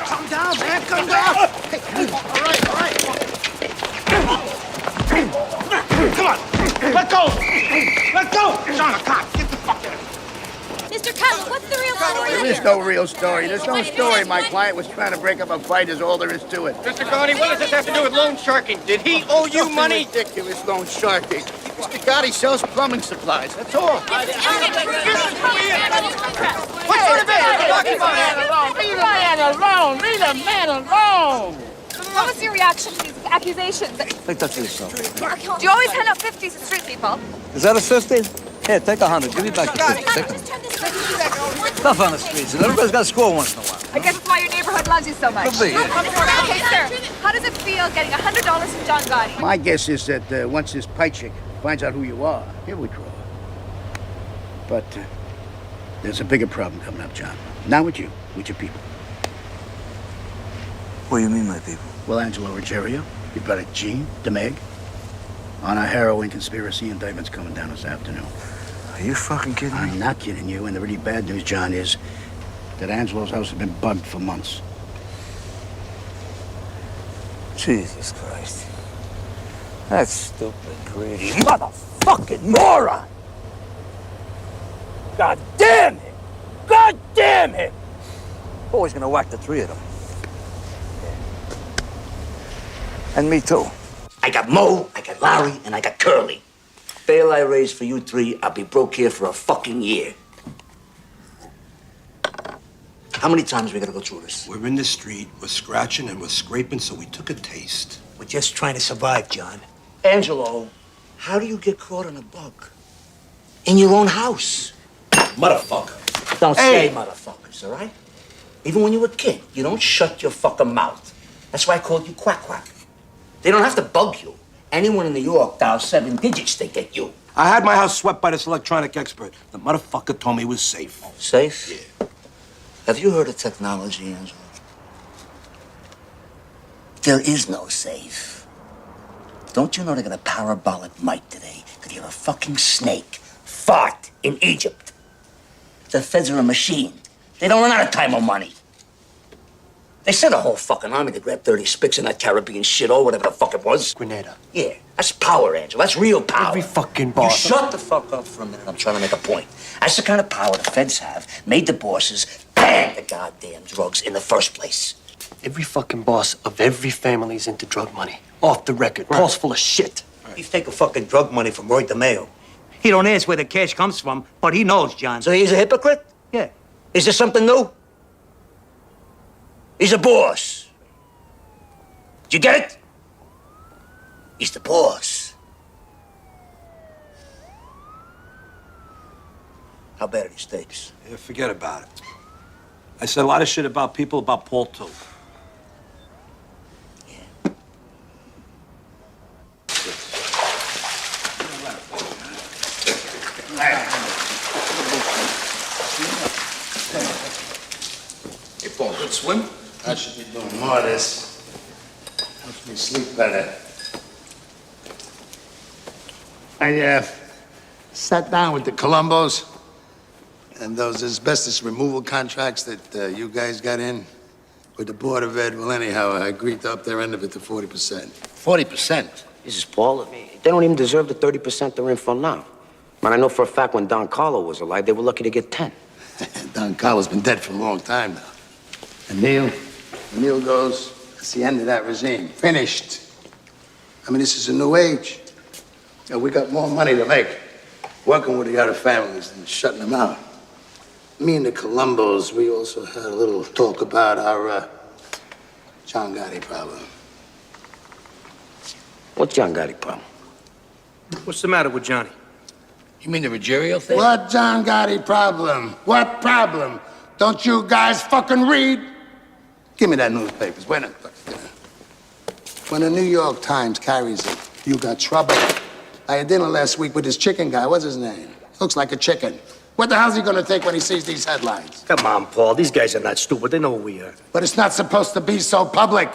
Calm down, man. Calm down. Hey, all right. Come on. Let go. Let go. It's on the cop. Get the fuck out of here. Mr. Cutler, what's the real story? There is no real story. There's no story. My client was trying to break up a fight is all there is to it. Mr. Gotti, what does this have to do with loan sharking? Did he owe you Nothing money? ridiculous loan sharking. Mr. Gotti sells plumbing supplies. That's all. What sort of man are you talking about? Leave the man alone. Leave the man alone. What was your reaction to these accusations? Take that to yourself. Do you always hand out 50s to street people? Is that a 50? Here, take 100. Give me back the 50. Take it. Stuff on the streets, and everybody's got to score once in a while. I guess that's why your neighborhood loves you so much. Could be, yeah. Okay, sir, how does it feel getting $100 from John Gotti? My guess is that once this pie chick finds out who you are, he'll withdraw. But there's a bigger problem coming up, John. Not with you, with your people. What do you mean, my people? Well, Angelo Ruggiero, your brother Gene, DeMeg, on a heroin conspiracy indictment's coming down this afternoon. Are you fucking kidding me? I'm not kidding you, and the really bad news, John, is that Angelo's house has been bugged for months. Jesus Christ. That stupid, greedy motherfucking moron! God damn him! God damn him! Always gonna whack the three of them. And me too. I got Mo, I got Larry, and I got Curly. Bail I raise for you three, I'll be broke here for a fucking year. How many times we gotta go through this? We're in the street, we're scratching and we're scraping, so we took a taste. We're just trying to survive, John. Angelo, how do you get caught on a bug? In your own house. Motherfucker. Don't say motherfuckers, all right? Even when you were a kid, you don't shut your fucking mouth. That's why I called you Quack Quack. They don't have to bug you. Anyone in New York dials 7 digits, they get you. I had my house swept by this electronic expert. The motherfucker told me it was safe. Safe? Yeah. Have you heard of technology, Angelo? There is no safe. Don't you know they got a parabolic mic today? Could you have a fucking snake fart in Egypt? The feds are a machine. They don't run out of time or money. They sent a whole fucking army to grab 30 spics in that Caribbean shit or whatever the fuck it was. Grenada. Yeah, that's power, Angelo. That's real power. Every fucking You boss. shut the fuck up for a minute. I'm trying to make a point. That's the kind of power the feds have. Made the bosses ban the goddamn drugs in the first place. Every fucking boss of every family's into drug money. Off the record. Paul's full of shit. You take a fucking drug money from Roy DeMeo. He don't ask where the cash comes from, but he knows, John. So he's a hypocrite? Yeah. Is there something new? He's a boss. Did you get it? He's the boss. How bad are these tapes? Yeah, forget about it. I said a lot of shit about people, about Paul, too. Hey, Paul, good swim? I should be doing more of this. Helps me sleep better. I sat down with the Colombos and those asbestos removal contracts that you guys got in with the Board of Ed. Well, anyhow, I agreed to up their end of it to 40%. 40%? Jesus, Paul, they don't even deserve the 30% they're in for now. Man, I know for a fact when Don Carlo was alive, they were lucky to get 10. Don Carlo's been dead for a long time now. And Neil goes, it's the end of that regime. Finished. I mean, this is a new age. We got more money to make working with the other families than shutting them out. Me and the Colombos, we also had a little talk about our John Gotti problem. What's John Gotti problem? What's the matter with Johnny? You mean the Ruggiero thing? What John Gotti problem? What problem? Don't you guys fucking read? Give me that newspapers. When the New York Times carries it, you got trouble. I had dinner last week with this chicken guy. What's his name? Looks like a chicken. What the hell's he gonna take when he sees these headlines? Come on, Paul. These guys are not stupid. They know who we are. But it's not supposed to be so public.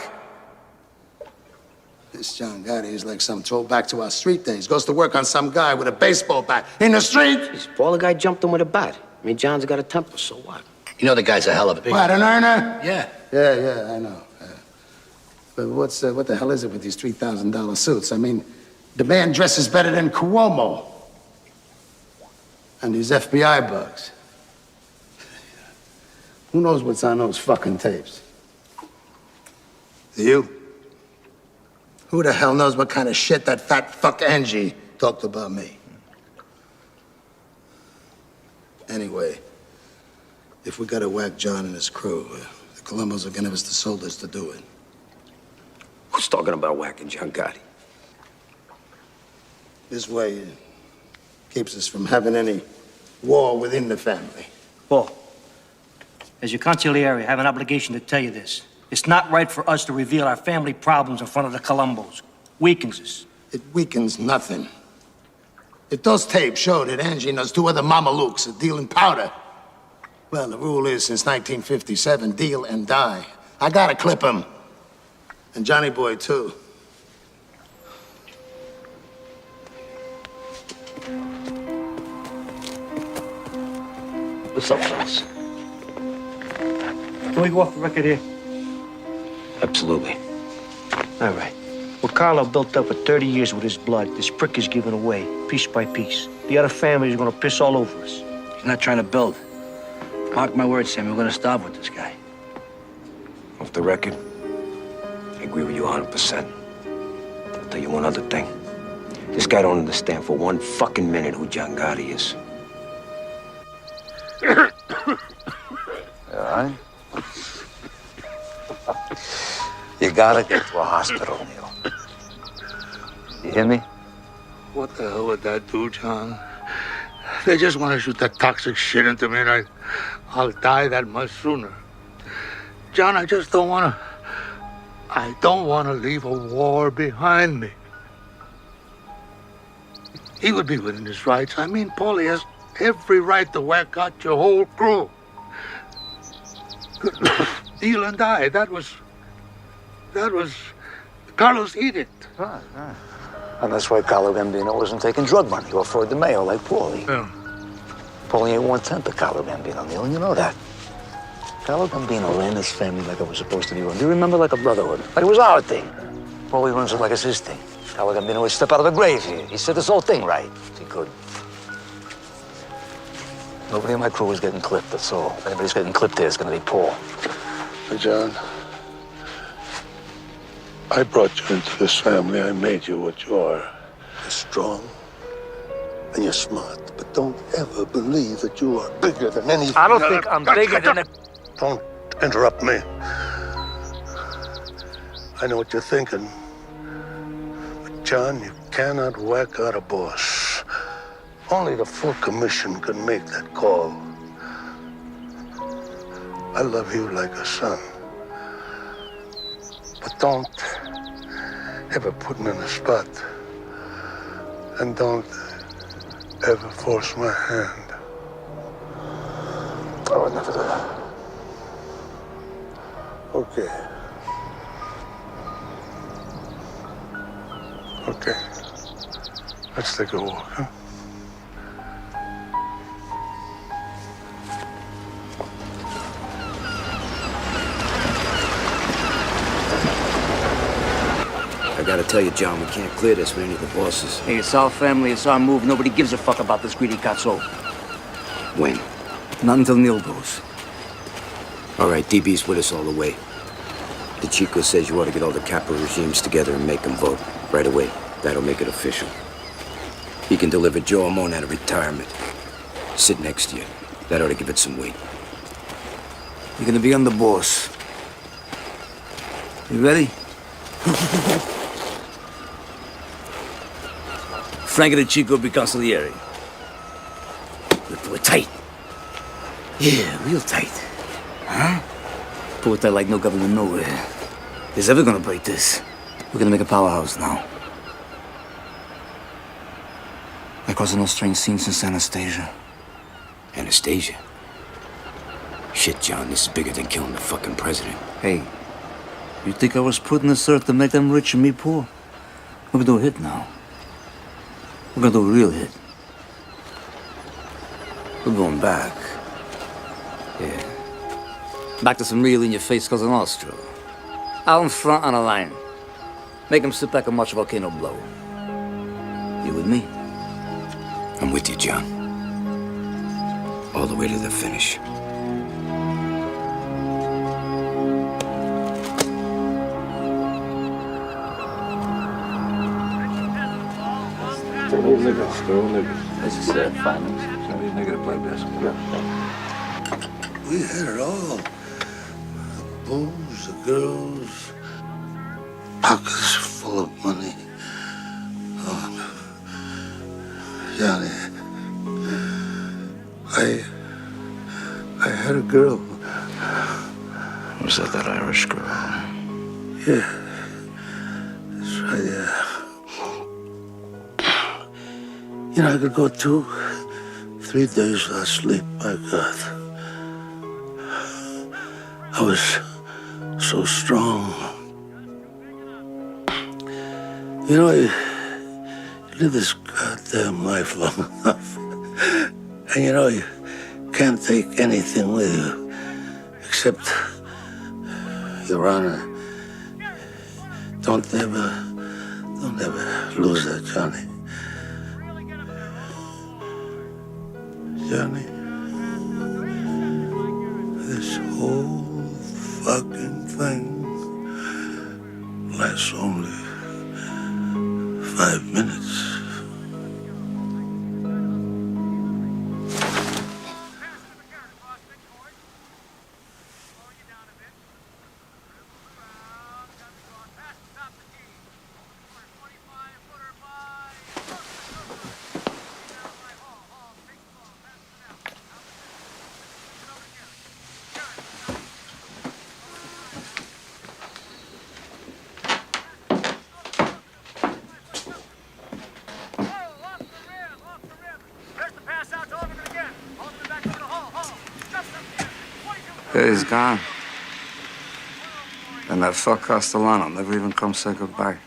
This John Gotti is like some throwback to our street days. Goes to work on some guy with a baseball bat in the street. Jeez, Paul, the guy jumped him with a bat. I mean, John's got a temper, so what? You know the guy's a hell of a big... What, an earner? Yeah. Yeah, I know. But what the hell is it with these $3,000 suits? I mean, the man dresses better than Cuomo. And these FBI bugs. Who knows what's on those fucking tapes? You? Who the hell knows what kind of shit that fat fuck Angie talked about me? Anyway, if we gotta whack John and his crew, the Colombos are gonna give us the soldiers to do it. Who's talking about whacking John Gotti? This way it keeps us from having any war within the family. Paul, As your consigliere, I have an obligation to tell you this. It's not right for us to reveal our family problems in front of the Colombos. Weakens us. It weakens nothing. If those tapes show that Angie and those two other mamalukes are dealing powder, well, the rule is since 1957, deal and die. I gotta clip him. And Johnny Boy, too. What's up, fellas? Can we go off the record here? Absolutely. All right. What Carlo built up for 30 years with his blood, this prick is giving away, piece by piece. The other families are gonna piss all over us. He's not trying to build. Mark my words, Sammy, we're gonna starve with this guy. Off the record, I agree with you 100%. I'll tell you one other thing. This guy don't understand for one fucking minute who John Gotti is. All right? You gotta get to a hospital, Neil. You hear me? What the hell would that do, John? They just want to shoot that toxic shit into me, and I'll die that much sooner. John, I just don't want to... I don't want to leave a war behind me. He would be within his rights. I mean, Paulie has every right to whack out your whole crew. Deal and die. That was Carlos' edict. Right. And that's why Carlo Gambino wasn't taking drug money or Floyd DeMayo like Paulie. Yeah. Paulie ain't 1/10 of Carlo Gambino, Neil, and you know that. Carlo Gambino ran his family like it was supposed to be run. Do you remember, like a brotherhood? Like it was our thing. Paulie runs it like it's his thing. Carlo Gambino would step out of the grave here. He said this whole thing right. He could. Nobody in my crew is getting clipped, that's all. If anybody's getting clipped here, it's gonna be Paul. Hey, John, I brought you into this family. I made you what you are. You're strong and you're smart, but don't ever believe that you are bigger than anything. I don't think I'm bigger than a... Don't interrupt me. I know what you're thinking. But, John, you cannot whack out a boss. Only the full commission can make that call. I love you like a son. But don't ever put me in a spot. And don't ever force my hand. I would never do that. Okay. Okay. Let's take a walk, huh? I gotta tell you, John, we can't clear this with any of the bosses. Hey, it's our family, it's our move. Nobody gives a fuck about this greedy cazzo. When? Not until Neil goes. All right, DB's with us all the way. The Chico says you ought to get all the capital regimes together and make them vote right away. That'll make it official. He can deliver Joe Amon out of retirement. Sit next to you. That ought to give it some weight. You're gonna be on the boss. You ready? Frank and the Chico be consigliere. We pull it tight. Yeah, real tight. Huh? Pull it tight like no government nowhere. Is ever gonna break this? We're gonna make a powerhouse now. Like causing no strange scenes since Anastasia. Anastasia? Shit, John, this is bigger than killing the fucking president. Hey, you think I was put in this earth to make them rich and me poor? We're gonna do a hit now. We're gonna do a real hit. We're going back. Yeah. Back to some real in-your-face Cousin Austro. Out in front on a line. Make him sit back and watch a volcano blow. You with me? I'm with you, John. All the way to the finish. This is finals. These niggas play basketball. We had it all. The booze, the girls, pockets full of money. Oh, Johnny, I had a girl Was that Irish girl? Yeah. That's right, yeah. You know, I could go 2, 3 days without sleep, my God. I was so strong. You know, you live this goddamn life long enough. And you know, you can't take anything with you except your honor. Don't ever lose that, Johnny. Johnny, this whole fucking thing lasts only 5 minutes. Yeah, he's gone. And that fuck Castellano never even come say goodbye.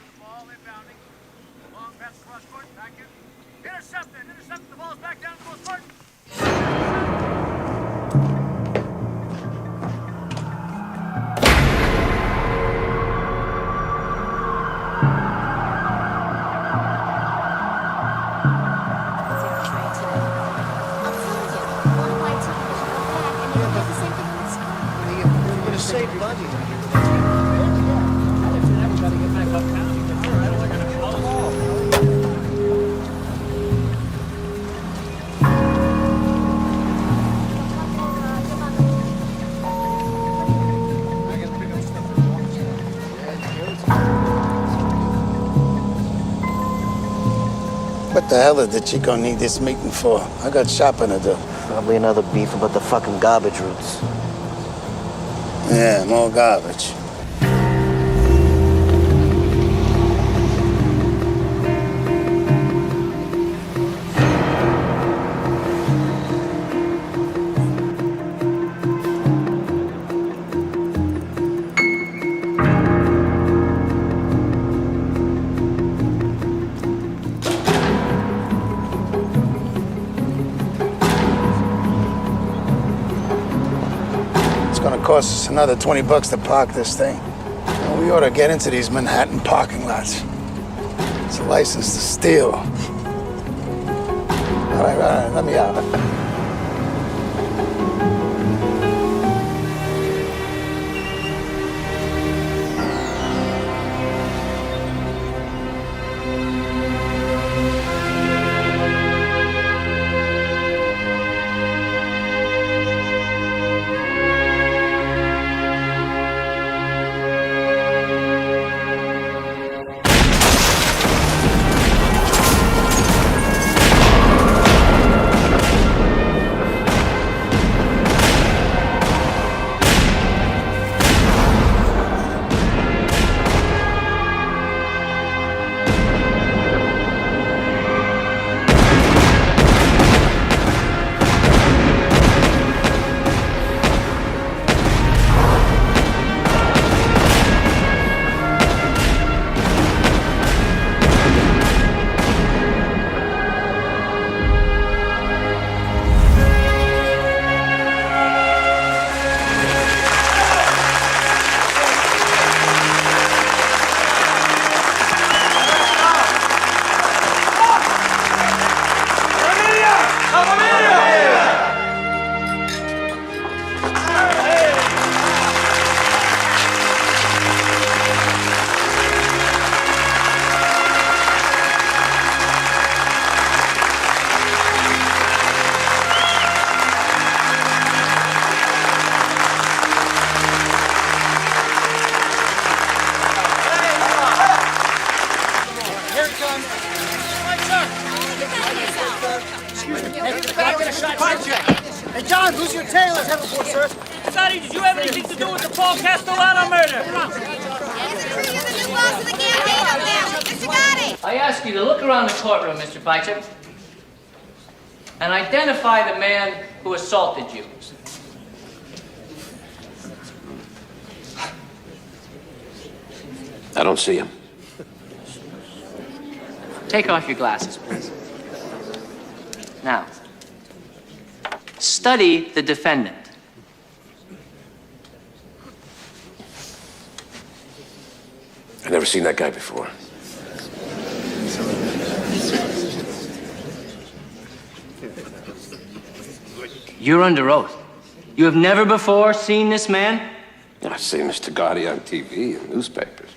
What the hell did the Chico need this meeting for? I got shopping to do. Probably another beef about the fucking garbage routes. Yeah, more garbage. Cost us another $20 to park this thing. Well, we ought to get into these Manhattan parking lots. It's a license to steal. All right, let me out. Excuse me. Hey, get back in the shot. Hey, John, who's your tailor? Have a boy, sir. Gotti, did you have anything to do with the Paul Castellano murder? I ask you to look around the courtroom, Mr. Bicep, and identify the man who assaulted you. I don't see him. Take off your glasses, please. Now, study the defendant. I've never seen that guy before. You're under oath. You have never before seen this man? I've seen Mr. Gotti on TV and newspapers.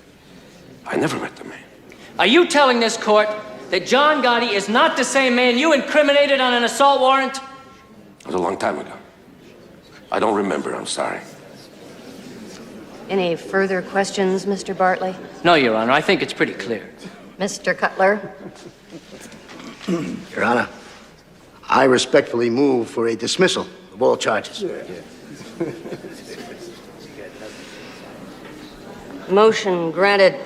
I never met the man. Are you telling this court that John Gotti is not the same man you incriminated on an assault warrant? It was a long time ago. I don't remember, I'm sorry. Any further questions, Mr. Bartley? No, Your Honor. I think it's pretty clear. Mr. Cutler? Your Honor, I respectfully move for a dismissal of all charges. Motion granted.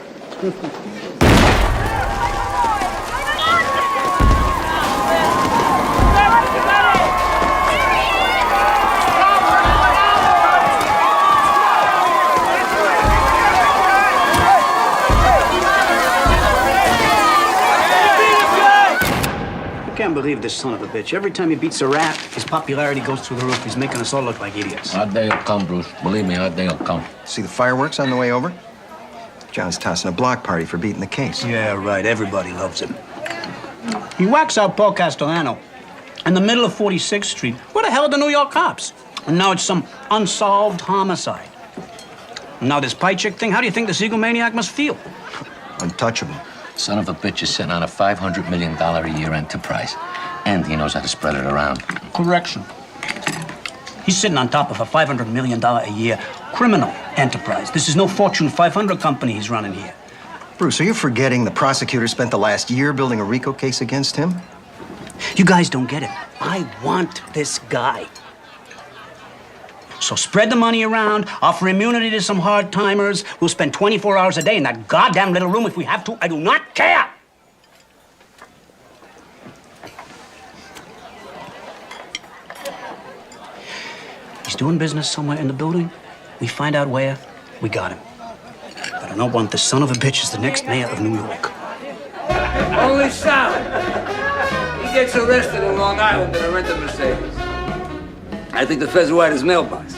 I can't believe this son of a bitch. Every time he beats a rat, his popularity goes through the roof. He's making us all look like idiots. Our day will come, Bruce. Believe me, our day will come. See the fireworks on the way over? John's tossing a block party for beating the case. Yeah, right. Everybody loves him. He whacks out Paul Castellano in the middle of 46th Street. Where the hell are the New York cops? And now it's some unsolved homicide. And now this pie chick thing, how do you think this egomaniac must feel? Untouchable. Son of a bitch is sitting on a $500 million a year enterprise. And he knows how to spread it around. Correction. He's sitting on top of a $500 million a year criminal enterprise. This is no Fortune 500 company he's running here. Bruce, are you forgetting the prosecutor spent the last year building a RICO case against him? You guys don't get it. I want this guy. So spread the money around, offer immunity to some hard-timers. We'll spend 24 hours a day in that goddamn little room if we have to. I do not care. He's doing business somewhere in the building. We find out where, we got him. But I don't want this son of a bitch as the next mayor of New York. Only Sal. He gets arrested in Long Island in a rented Mercedes. I think the feds wired his mailbox.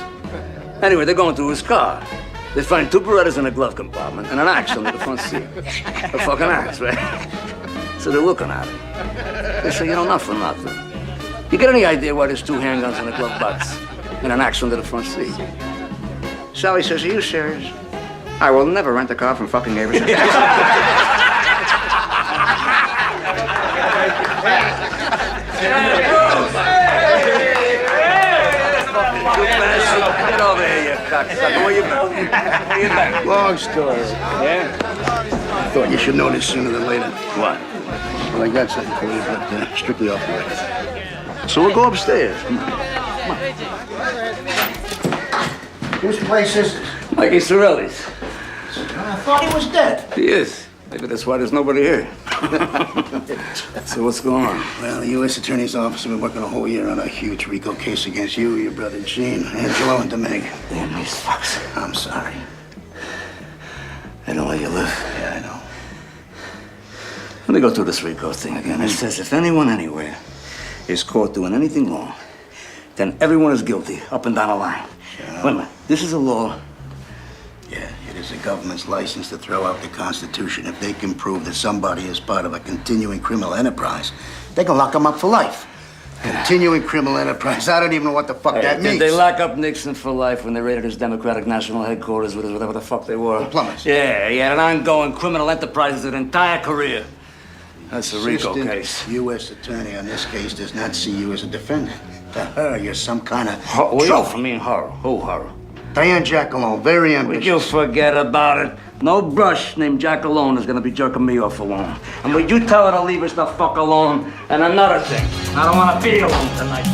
Anyway, they're going through his car. They find two Berettas in a glove compartment and an axe under the front seat. A fucking axe, right? So they're looking at it. They say, not for nothing. You get any idea why there's two handguns in a glove box and an axe under the front seat? Sally says, are you serious? I will never rent a car from fucking Abraham. Get over here, you cocksucker. Where you been? Where you been? Long story. Yeah? Thought you should know this sooner than later. What? Well, I got something for you, but strictly off the record. So we'll go upstairs. Come on. Whose place is it? Mikey Sorelli's. I thought he was dead. He is. Maybe that's why there's nobody here. So what's going on? Well, the U.S. Attorney's Office has been working a whole year on a huge RICO case against you, your brother Gene, Angelo, and Domingue. Damn these fucks. I'm sorry. They know where you live. Yeah, I know. Let me go through this RICO thing again. It says if anyone anywhere is caught doing anything wrong, then everyone is guilty, up and down the line. Wait a minute. This is a law. Yeah, it is the government's license to throw out the Constitution. If they can prove that somebody is part of a continuing criminal enterprise, they can lock them up for life. Continuing criminal enterprise. I don't even know what the fuck that means. Did they lock up Nixon for life when they raided his Democratic National Headquarters with whatever the fuck they were? The plumbers. Yeah, he had an ongoing criminal enterprise his entire career. That's a RICO Assistant case. U.S. Attorney on this case does not see you as a defendant. To her, you're some kind of trophy. I mean, horror. Who horror? Diane Jackalone, very ambitious. Would you forget about it? No brush named Jack alone is gonna be jerking me off alone. And would you tell her to leave us the fuck alone? And another thing, I don't wanna be alone tonight.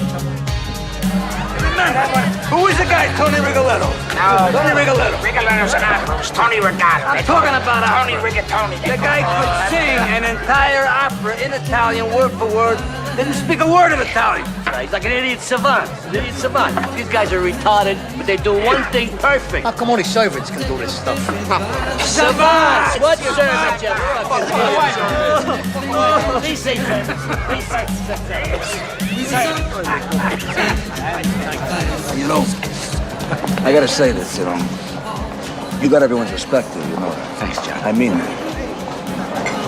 Who is the guy, Tony Rigoletto? No. Tony Rigoletto. Rigoletto's an opera. It was Tony Rigoletto. I'm talking about Tony opera. Rigatoni. The guy could sing an entire opera in Italian, word for word. Didn't speak a word of Italian. He's like an idiot savant. An idiot savant. These guys are retarded, but they do one thing perfect. How come only servants can do this stuff? Savants! What servants, you Please say servants. Please say You know, I gotta say this, you know. You got everyone's respect, you know that. Thanks, John. I mean that.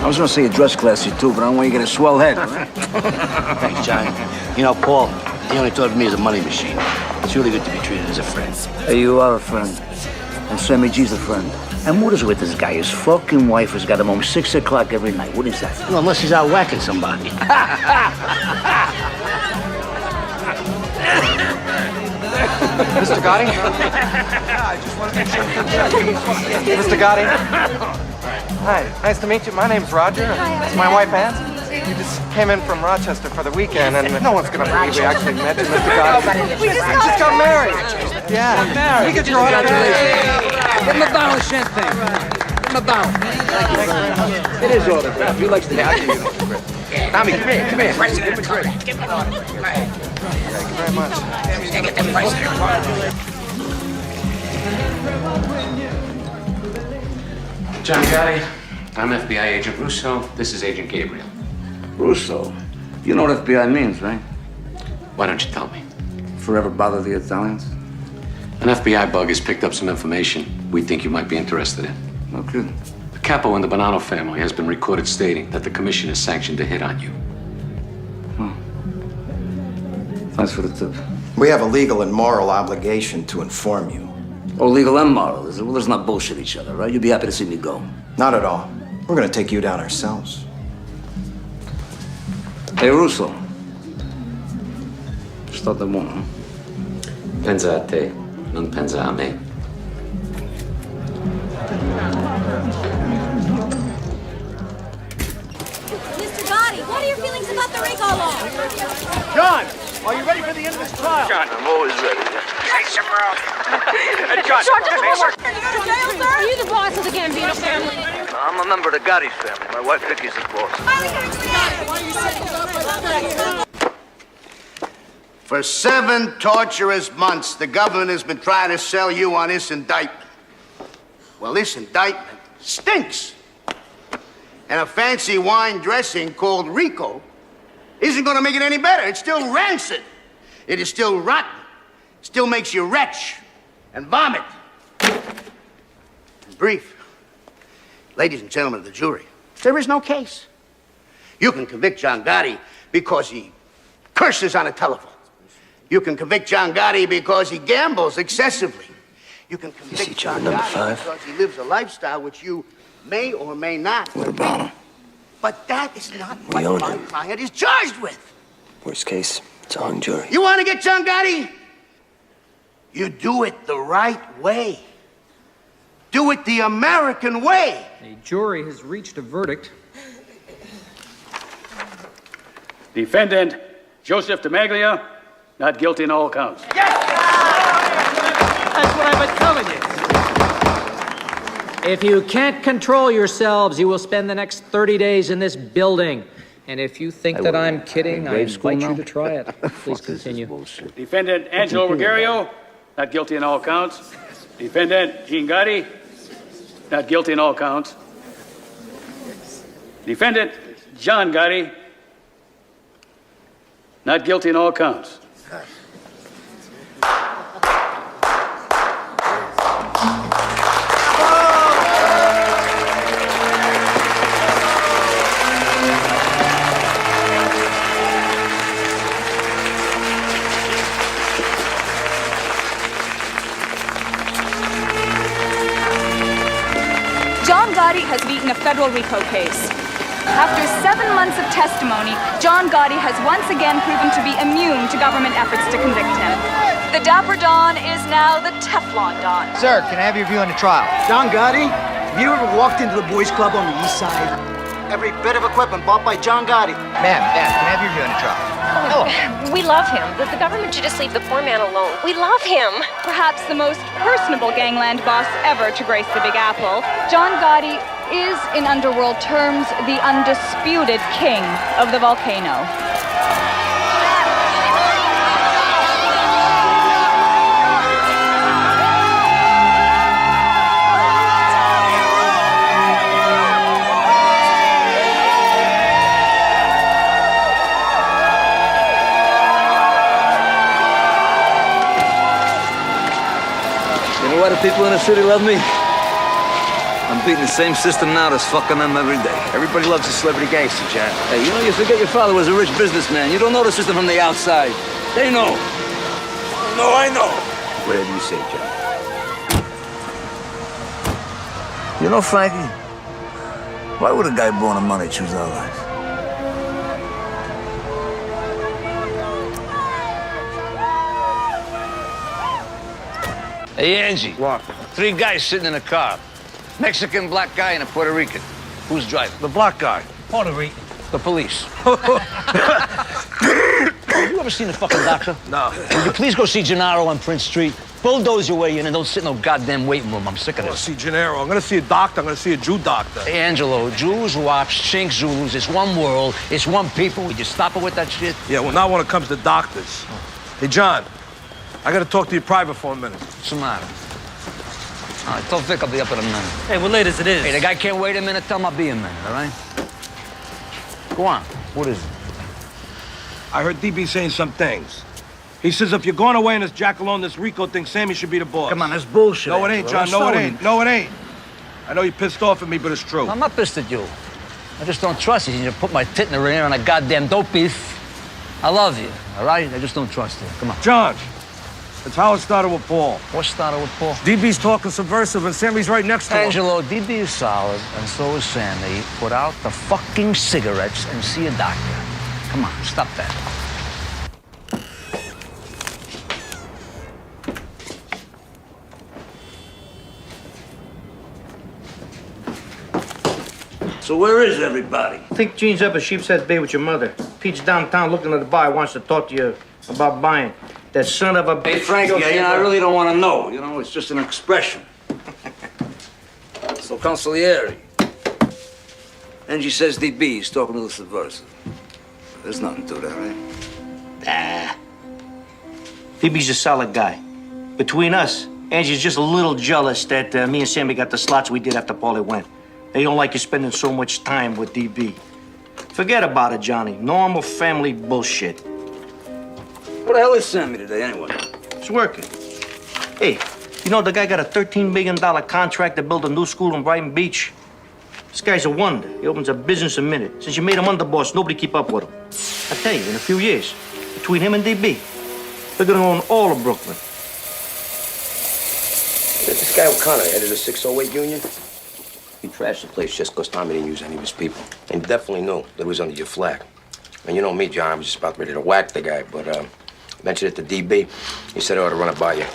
I was gonna say you dress classy too, but I don't want you to get a swell head, all right? Thanks, John. You know, Paul, he only thought of me as a money machine. It's really good to be treated as a friend. Hey, you are a friend. And Sammy G's a friend. And what is with this guy? His fucking wife has got him home 6 o'clock every night. What is that? Well, unless he's out whacking somebody. Mr. Gotti? Mr. Gotti? Hi, nice to meet you. My name's Roger. It's my wife, Ann. We just came in from Rochester for the weekend, and no one's gonna believe we actually met you, Mr. Gotti. We just got married. Yeah. Married. We get your autograph. Give him a bottle of champagne. Give him a bottle. Thank you very much. It is autograph. He likes the Tommy, come here. Give me a drink. Give me an autograph. Thank you very much. John Gotti, I'm FBI Agent Russo. This is Agent Gabriel. Russo. You know what FBI means, right? Why don't you tell me? Forever bother the Italians? An FBI bug has picked up some information we think you might be interested in. No good. The capo in the Bonanno family has been recorded stating that the commission has sanctioned a hit on you. Thanks for the tip. We have a legal and moral obligation to inform you. Oh, legal and moral. Well, let's not bullshit each other, right? You'll be happy to see me go. Not at all. We're gonna take you down ourselves. Hey, Russo. Sto da buono. Pensa a te, non pensa a me. Mr. Gotti, what are your feelings about the RICO law? John, are you ready for the end of this trial? John, I'm always ready. Nice, bro. John, Are you the boss of the Gambino family? I'm a member of the Gotti family. My wife Vicky's the boss. For 7 torturous months, the government has been trying to sell you on this indictment. Well, this indictment stinks. And a fancy wine dressing called Rico isn't going to make it any better. It's still rancid. It is still rotten. Still makes you retch and vomit. In brief, ladies and gentlemen of the jury, there is no case. You can convict John Gotti because he curses on a telephone. You can convict John Gotti because he gambles excessively. You can convict John Gotti because he lives a lifestyle which you may or may not. What about him? But that is not We own what my him. client is charged with. Worst case, it's a hung jury. You want to get John Gotti? You do it the right way. Do it the American way. A jury has reached a verdict. Defendant Joseph DeMaglia, not guilty in all counts. That's what I've been telling you. If you can't control yourselves, you will spend the next 30 days in this building. And if you think that I'm kidding, I invite you to try it. Please continue. Defendant Angelo Ruggiero, not guilty in all counts. Defendant Gene Gotti, not guilty in all counts. Defendant John Gotti, not guilty in all counts. John Gotti has beaten a federal RICO case. After 7 months of testimony, John Gotti has once again proven to be immune to government efforts to convict him. The Dapper Don is now the Teflon Don. Sir, can I have your view on the trial? John Gotti, have you ever walked into the boys' club on the east side? Every bit of equipment bought by John Gotti. Ma'am, can I have your view on the trial? We love him. The government should just leave the poor man alone. We love him. Perhaps the most personable gangland boss ever to grace the Big Apple, John Gotti is, in underworld terms, the undisputed king of the volcano. You know why the people in the city love me? I'm beating the same system now that's fucking them every day. Everybody loves a celebrity gangster, John. Hey, you know, you forget your father was a rich businessman. You don't know the system from the outside. They know. No, I know. Whatever you say, John. You know, Frankie, why would a guy born of money choose our life? Hey, Angie. What? 3 guys sitting in a car. Mexican, black guy, and a Puerto Rican. Who's driving? The black guy. Puerto Rican. The police. You ever seen a fucking doctor? No. Will you please go see Gennaro on Prince Street? Bulldoze your way in and don't sit in no goddamn waiting room. I'm sick of I this. see Gennaro. I'm gonna see a doctor. I'm gonna see a Jew doctor. Hey, Angelo, Jews, Wops, Chinks, Zulus, it's one world, it's one people. Would you stop it with that shit? Yeah, well, not when it comes to doctors. Hey, John, I gotta talk to you private for a minute. What's the matter? All right, tell Vic I'll be up in a minute. Hey, we're late as it is. Hey, the guy can't wait a minute. Tell him I'll be a minute, all right? Go on. What is it? I heard DB saying some things. He says if you're going away in this jackalope, this Rico thing, Sammy should be the boss. Come on, that's bullshit. No, it ain't, John. No, it ain't. No, it ain't. I know you're pissed off at me, but it's true. I'm not pissed at you. I just don't trust you. You put my tit in the ringer on a goddamn dope beef. I love you, all right? I just don't trust you. Come on. John, it's how it started with Paul. What started with Paul? DB's talking subversive, and Sammy's right next to him. Angelo, DB is solid, and so is Sammy. Put out the fucking cigarettes and see a doctor. Come on, stop that. So where is everybody? I think Gene's up at Sheepshead Bay with your mother. Pete's downtown looking at the bar, wants to talk to you about buying. That son of a bitch. Hey, Frankie, I really don't want to know. You know, it's just an expression. So, consigliere. Angie says DB is talking to the subversive. There's nothing to that, right? DB's a solid guy. Between us, Angie's just a little jealous that me and Sammy got the slots we did after Paulie went. They don't like you spending so much time with DB. Forget about it, Johnny. Normal family bullshit. What the hell is Sammy today, anyway? It's working. Hey, you know the guy got a $13 million contract to build a new school in Brighton Beach? This guy's a wonder. He opens a business a minute. Since you made him underboss, nobody keep up with him. I tell you, in a few years, between him and DB, they're gonna own all of Brooklyn. This guy O'Connor headed a 608 union. He trashed the place just because Tommy didn't use any of his people. And he definitely knew that it was under your flag. And you know me, John, I was just about ready to whack the guy, but mentioned it to DB. He said I ought to run it by you.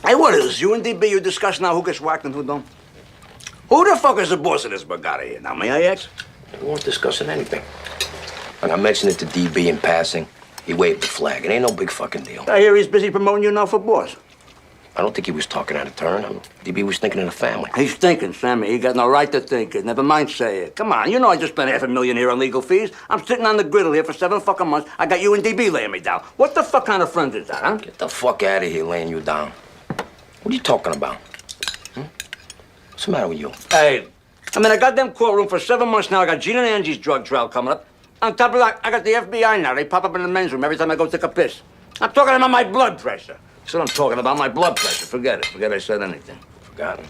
Hey, what is this? You and DB, you discuss now who gets whacked and who don't? Who the fuck is the boss of this Bugatti here? Now, may I ask? We weren't discussing anything. Like I mentioned it to DB in passing. He waved the flag. It ain't no big fucking deal. I hear he's busy promoting you now for boss. I don't think he was talking out of turn. DB was thinking of the family. He's thinking, Sammy. He got no right to think it. Never mind say it. Come on, you know I just spent $500,000 here on legal fees. I'm sitting on the griddle here for 7 fucking months. I got you and DB laying me down. What the fuck kind of friends is that, huh? Get the fuck out of here laying you down. What are you talking about? What's the matter with you? Hey, I'm in a goddamn courtroom for 7 months now. I got Gene and Angie's drug trial coming up. On top of that, I got the FBI now. They pop up in the men's room every time I go take a piss. I'm talking about my blood pressure. That's what I'm talking about, my blood pressure. Forget it. Forget I said anything. Forgotten.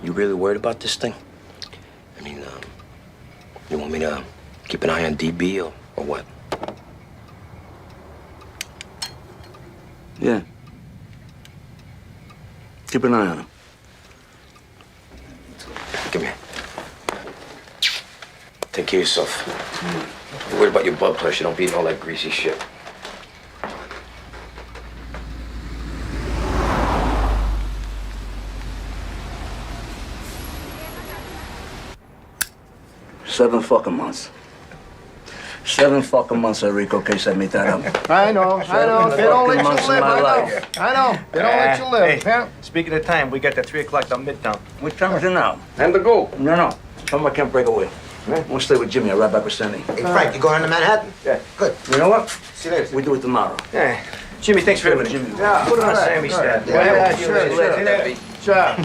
You really worried about this thing? I mean, you want me to keep an eye on DB or what? Yeah. Keep an eye on him. Come here. Take care of yourself. You're worried about your blood pressure. Don't be eating all that greasy shit. 7 fucking months. 7 fucking months, that RICO case had me tied up. I know. They don't let you months of live. my I know. life. I know. They don't let you live. Hey, Yeah. speaking of time, we got the 3 o'clock down Midtown. What time is it now? And the go. No. Tell him I can't break away. I'm gonna stay with Jimmy. I'll ride back with Sandy. Hey, Frank, you going to Manhattan? Yeah. Good. You know what? See you later. We do it tomorrow. Yeah. Jimmy, thanks for everything. Jimmy. Yeah. Put it on all right, Sammy's all right. tab. Yeah, See you sure. later. Sure.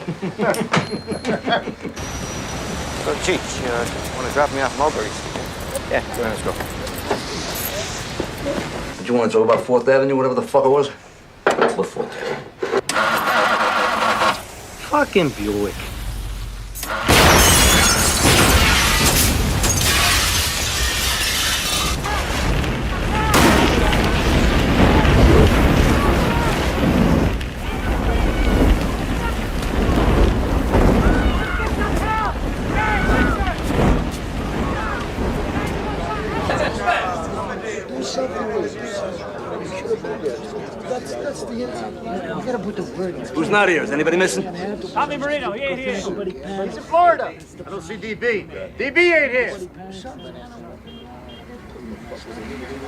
So, Cheech, want to drop me off Mulberry's? Yeah, go ahead, let's go. Did you want to talk about 4th Avenue, whatever the fuck it was? What for? Fucking Buick. Who's not here? Is anybody missing? Tommy Marino, he ain't here. He's in Florida. I don't see DB. DB ain't here.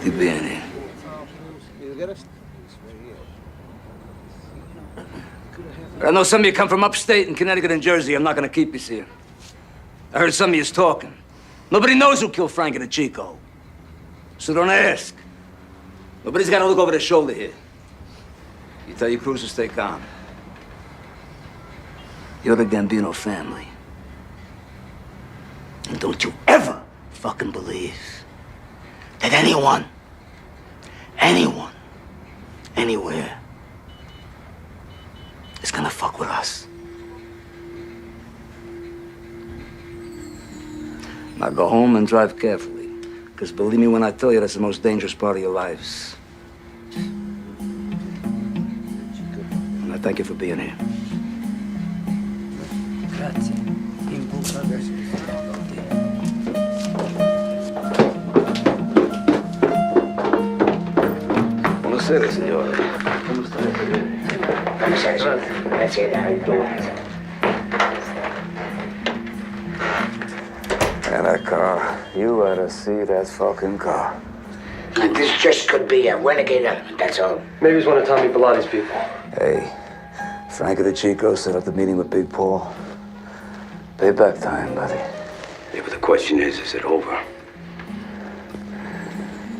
DB ain't here. I know some of you come from upstate and Connecticut and Jersey. I'm not gonna keep you here. I heard some of you's talking. Nobody knows who killed Frankie the Chico. So don't ask. Nobody's gotta look over their shoulder here. You tell your crews to stay calm. You're the Gambino family. And don't you ever fucking believe that anyone, anywhere, is gonna fuck with us. Now go home and drive carefully. Because believe me when I tell you, that's the most dangerous part of your lives. And I thank you for being here. Buonasera, signore. Come sta? And that car, you ought to see that fucking car. And this just could be a renegade element, that's all. Maybe he's one of Tommy Pilati's people. Hey, Frankie the Chico set up the meeting with Big Paul. Payback time, buddy. Yeah, but the question is it over?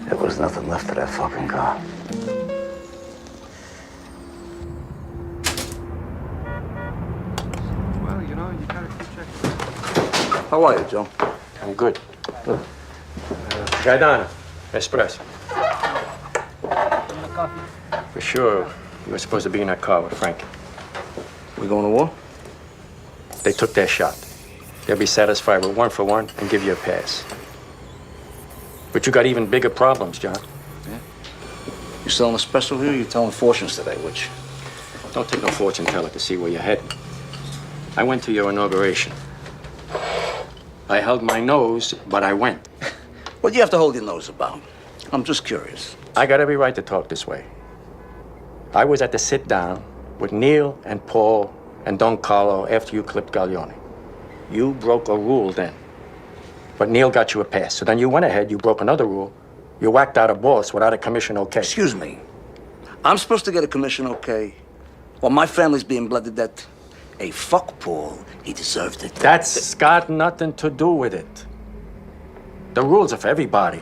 There was nothing left of that fucking car. Well, you gotta keep checking. How are you, Joe? I'm good. Gaetano, espresso. For sure, you were supposed to be in that car with Frank. We going to war? They took their shot. They'll be satisfied with 1 for 1 and give you a pass. But you got even bigger problems, John. Yeah? You selling a special here or you telling fortunes today, which? Don't take no fortune teller to see where you're heading. I went to your inauguration. I held my nose, but I went. What do you have to hold your nose about? I'm just curious. I got every right to talk this way. I was at the sit-down with Neil and Paul and Don Carlo after you clipped Gaglione. You broke a rule then. But Neil got you a pass. So then you went ahead, you broke another rule. You whacked out a boss without a commission okay. Excuse me. I'm supposed to get a commission okay? While my family's being bled to death? Hey, fuck Paul. He deserved it. That's got nothing to do with it. The rules are for everybody.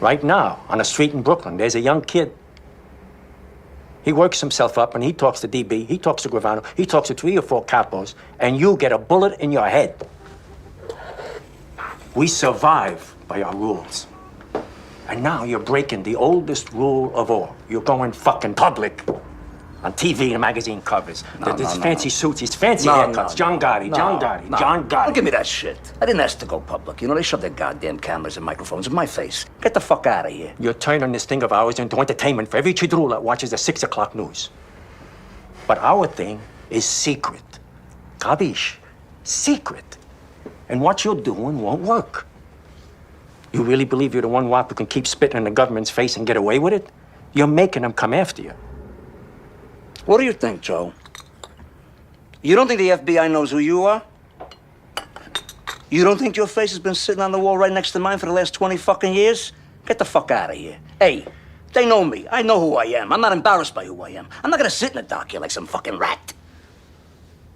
Right now, on a street in Brooklyn, there's a young kid. He works himself up and he talks to DB, he talks to Gravano, he talks to 3 or 4 capos, and you get a bullet in your head. We survive by our rules. And now you're breaking the oldest rule of all. You're going fucking public. On TV and magazine covers. There's fancy suits, these fancy haircuts. John Gotti. John Gotti. Don't give me that shit. I didn't ask to go public. You know, they shove their goddamn cameras and microphones in my face. Get the fuck out of here. You're turning this thing of ours into entertainment for every chidrul that watches the 6 o'clock news. But our thing is secret. Kabish? Secret. And what you're doing won't work. You really believe you're the one wop who can keep spitting in the government's face and get away with it? You're making them come after you. What do you think, Joe? You don't think the FBI knows who you are? You don't think your face has been sitting on the wall right next to mine for the last 20 fucking years? Get the fuck out of here. Hey, they know me. I know who I am. I'm not embarrassed by who I am. I'm not gonna sit in the dock here like some fucking rat.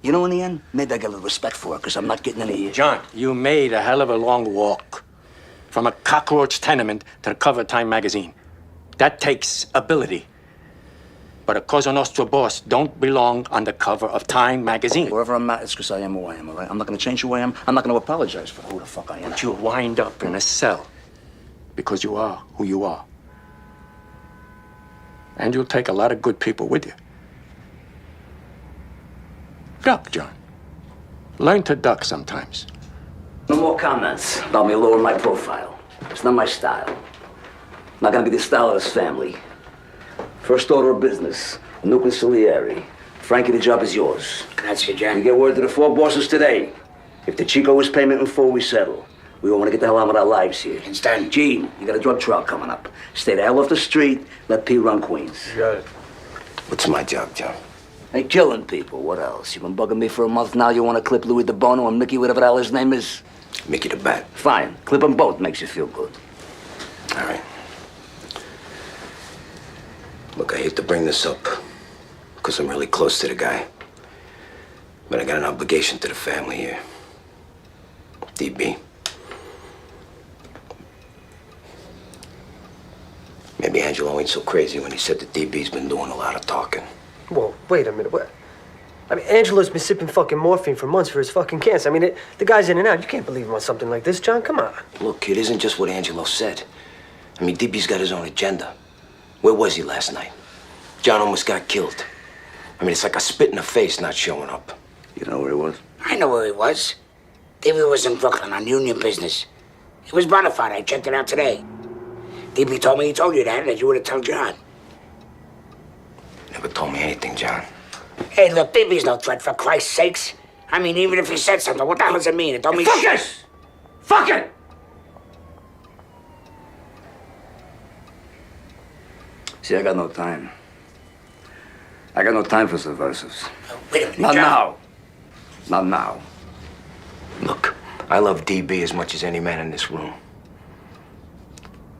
You know, in the end, maybe I get a little respect for it, because I'm not getting any here. John, you made a hell of a long walk. From a cockroach tenement to the cover of Time magazine. That takes ability. But a Cosa Nostra boss don't belong on the cover of Time magazine. Wherever I'm at, it's because I am who I am, all right? I'm not gonna change who I am. I'm not gonna apologize for who the fuck I am. But you'll wind up in a cell because you are who you are. And you'll take a lot of good people with you. Duck, John. Learn to duck sometimes. No more comments about me lowering my profile. It's not my style. Not gonna be the style of this family. First order of business, no consigliere. Frankie, the job is yours. Grazie, John. You get word to the four bosses today. If the Chico is payment in full, we settle. We all want to get the hell on with our lives here. It's done. Gene, you got a drug trial coming up. Stay the hell off the street. Let P run Queens. You got it. What's my job, John? Hey, killing people. What else? You've been bugging me for a month now. You want to clip Louis DeBono and Mickey, whatever the hell his name is? Mickey the Bat. Fine. Clip them both. Makes you feel good. All right. Look, I hate to bring this up, because I'm really close to the guy. But I got an obligation to the family here. DB. Maybe Angelo ain't so crazy when he said that DB's been doing a lot of talking. Whoa, wait a minute. What? I mean, Angelo's been sipping fucking morphine for months for his fucking cancer. I mean, the guy's in and out. You can't believe him on something like this, John. Come on. Look, it isn't just what Angelo said. I mean, DB's got his own agenda. Where was he last night? John almost got killed. I mean, it's like a spit in the face not showing up. You know where he was? I know where he was. DB was in Brooklyn on union business. It was bona fide. I checked it out today. DB told me he told you that you would have told John. Never told me anything, John. Hey, look, DB's no threat, for Christ's sakes. I mean, even if he said something, what the hell does it mean? It don't mean... Fuck it! Fuck it! See, I got no time. I got no time for subversives. Wait a minute, Not John. now. Not now. Look, I love DB as much as any man in this room.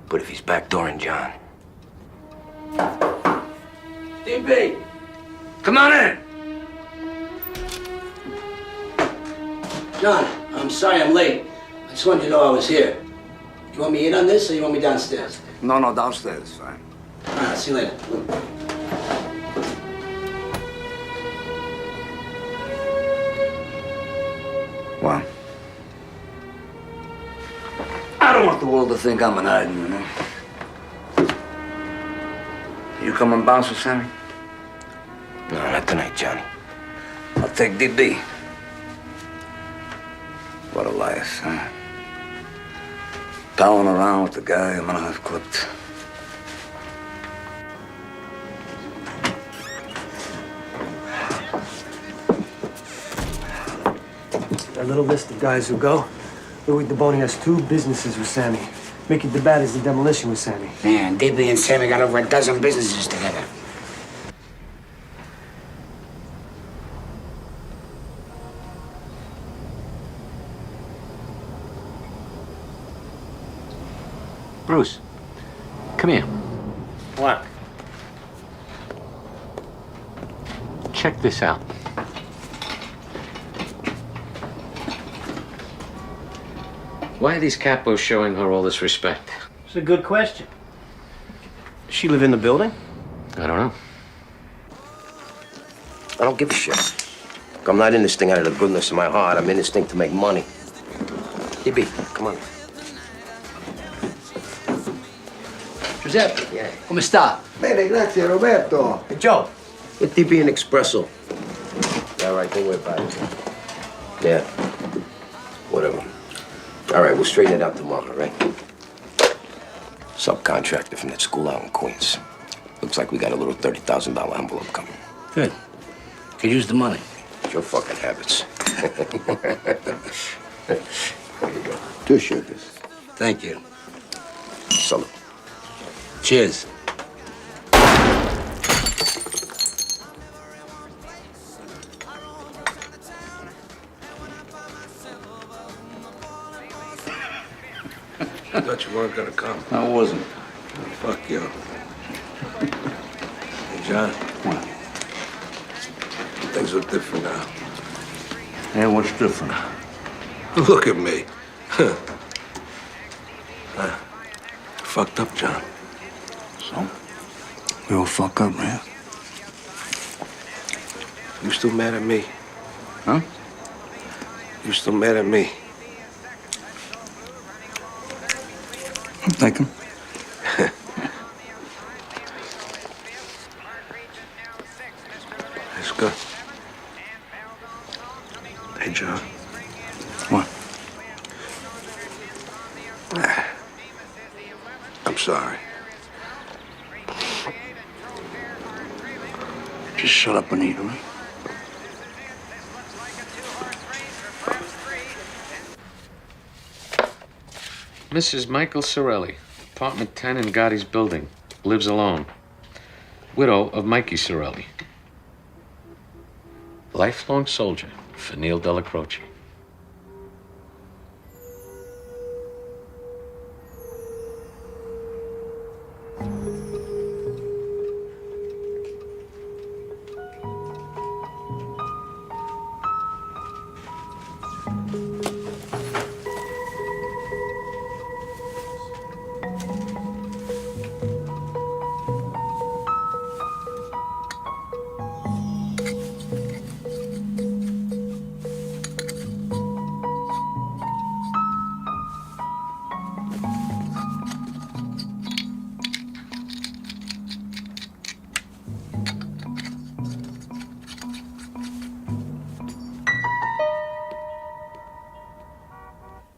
But if he's backdooring John... DB! Come on in! John, I'm sorry I'm late. I just wanted you to know I was here. You want me in on this, or you want me downstairs? No, downstairs, fine. All right, I'll see you later. Well, I don't want the world to think I'm an idol, you know. You come and bounce with Sammy? No, not tonight, Johnny. I'll take DB. What a life, huh? Palling around with the guy I'm gonna have clipped. A little list of guys who go. Louis DeBoni has 2 businesses with Sammy. Mickey the Bat is the demolition with Sammy. Man, DB and Sammy got over a dozen businesses together. Bruce, come here. What? Check this out. Why are these capos showing her all this respect? It's a good question. Does she live in the building? I don't know. I don't give a shit. Look, I'm not in this thing out of the goodness of my heart. I'm in this thing to make money. DB, come on. Giuseppe, come sta? Bene, grazie, Roberto. Hey, Joe. Get DB an espresso. Yeah, all right, don't worry about it. Yeah. Whatever. All right, we'll straighten it out tomorrow, right? Subcontractor from that school out in Queens. Looks like we got a little $30,000 envelope coming. Good. Could use the money. It's your fucking habits. There you go. 2 sugars. Thank you. Salute. Cheers. thought you weren't gonna come. I wasn't. Fuck you. Hey, John. What? Things look different now. Hey, what's different? Look at me. Fucked up, John. So? We all fuck up, man. You still mad at me? Huh? You still mad at me? I'm thinking. That's good. Hey, John. What? I'm sorry. Just shut up and eat, all right? Mrs. Michael Sorelli, apartment 10 in Gotti's building. Lives alone. Widow of Mikey Sorelli. Lifelong soldier for Neil Della Croce.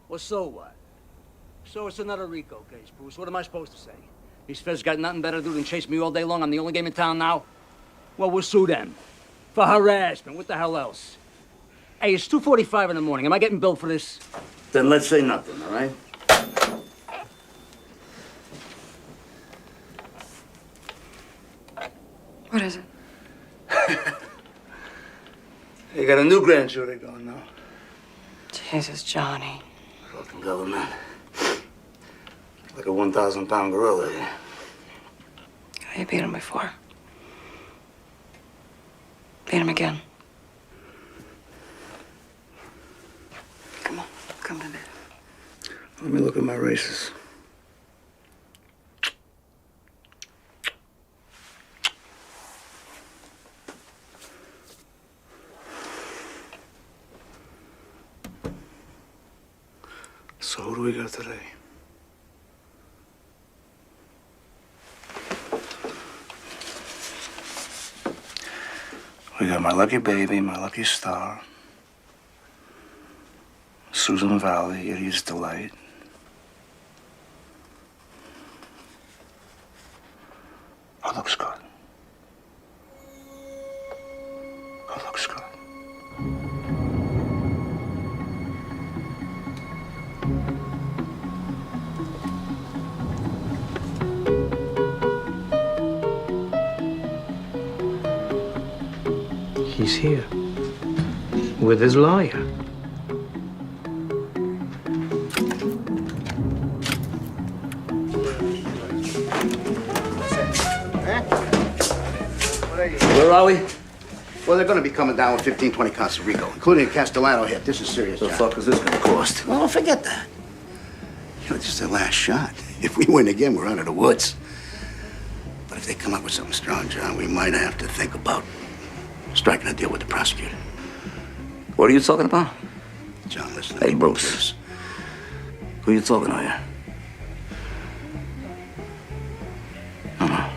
Well, so what? So it's another RICO case, Bruce. What am I supposed to say? These feds got nothing better to do than chase me all day long. I'm the only game in town now. Well, we'll sue them. For harassment. What the hell else? Hey, it's 2:45 in the morning. Am I getting billed for this? Then let's say nothing, all right? What is it? You got a new grand jury going now. Jesus, Johnny. Fucking government. Like a 1,000-pound gorilla. You beat him before. Beat him again. Come on, come to me. Let me look at my races. So who do we got today? We got my lucky baby, my lucky star, Susan Valley, Idiot's Delight. Oh, looks good. Oh, looks good. He's here. With his lawyer. Where are we? Well, they're going to be coming down with 15, 20 counts of RICO, including a Castellano hit. This is serious, The John. fuck is this gonna cost? Well, forget that. You know, this is their last shot. If we win again, we're out of the woods. But if they come up with something strong, John, we might have to think about striking a deal with the prosecutor. What are you talking about? John, listen. Hey, Bruce. Who are you talking to here? No.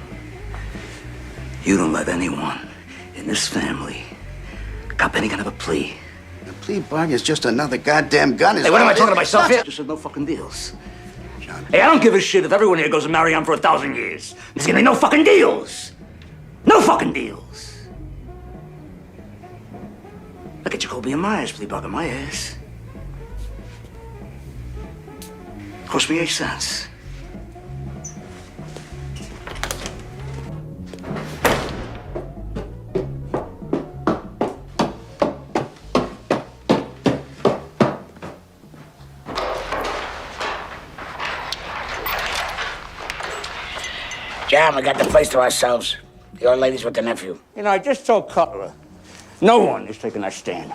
You don't let anyone in this family cop any kind of a plea. The plea bargain is just another goddamn gun. Hey, what am I talking to myself here? Just said no fucking deals. John. Hey, I don't give a shit if everyone here goes to marry on for 1,000 years. There's gonna be no fucking deals. No fucking deals. Look at Jacoby and Myers plea bargain my ass. Cost me 8 cents. John, we got the place to ourselves. The old lady's with the nephew. You know, I just told Cutler, no one is taking that stand.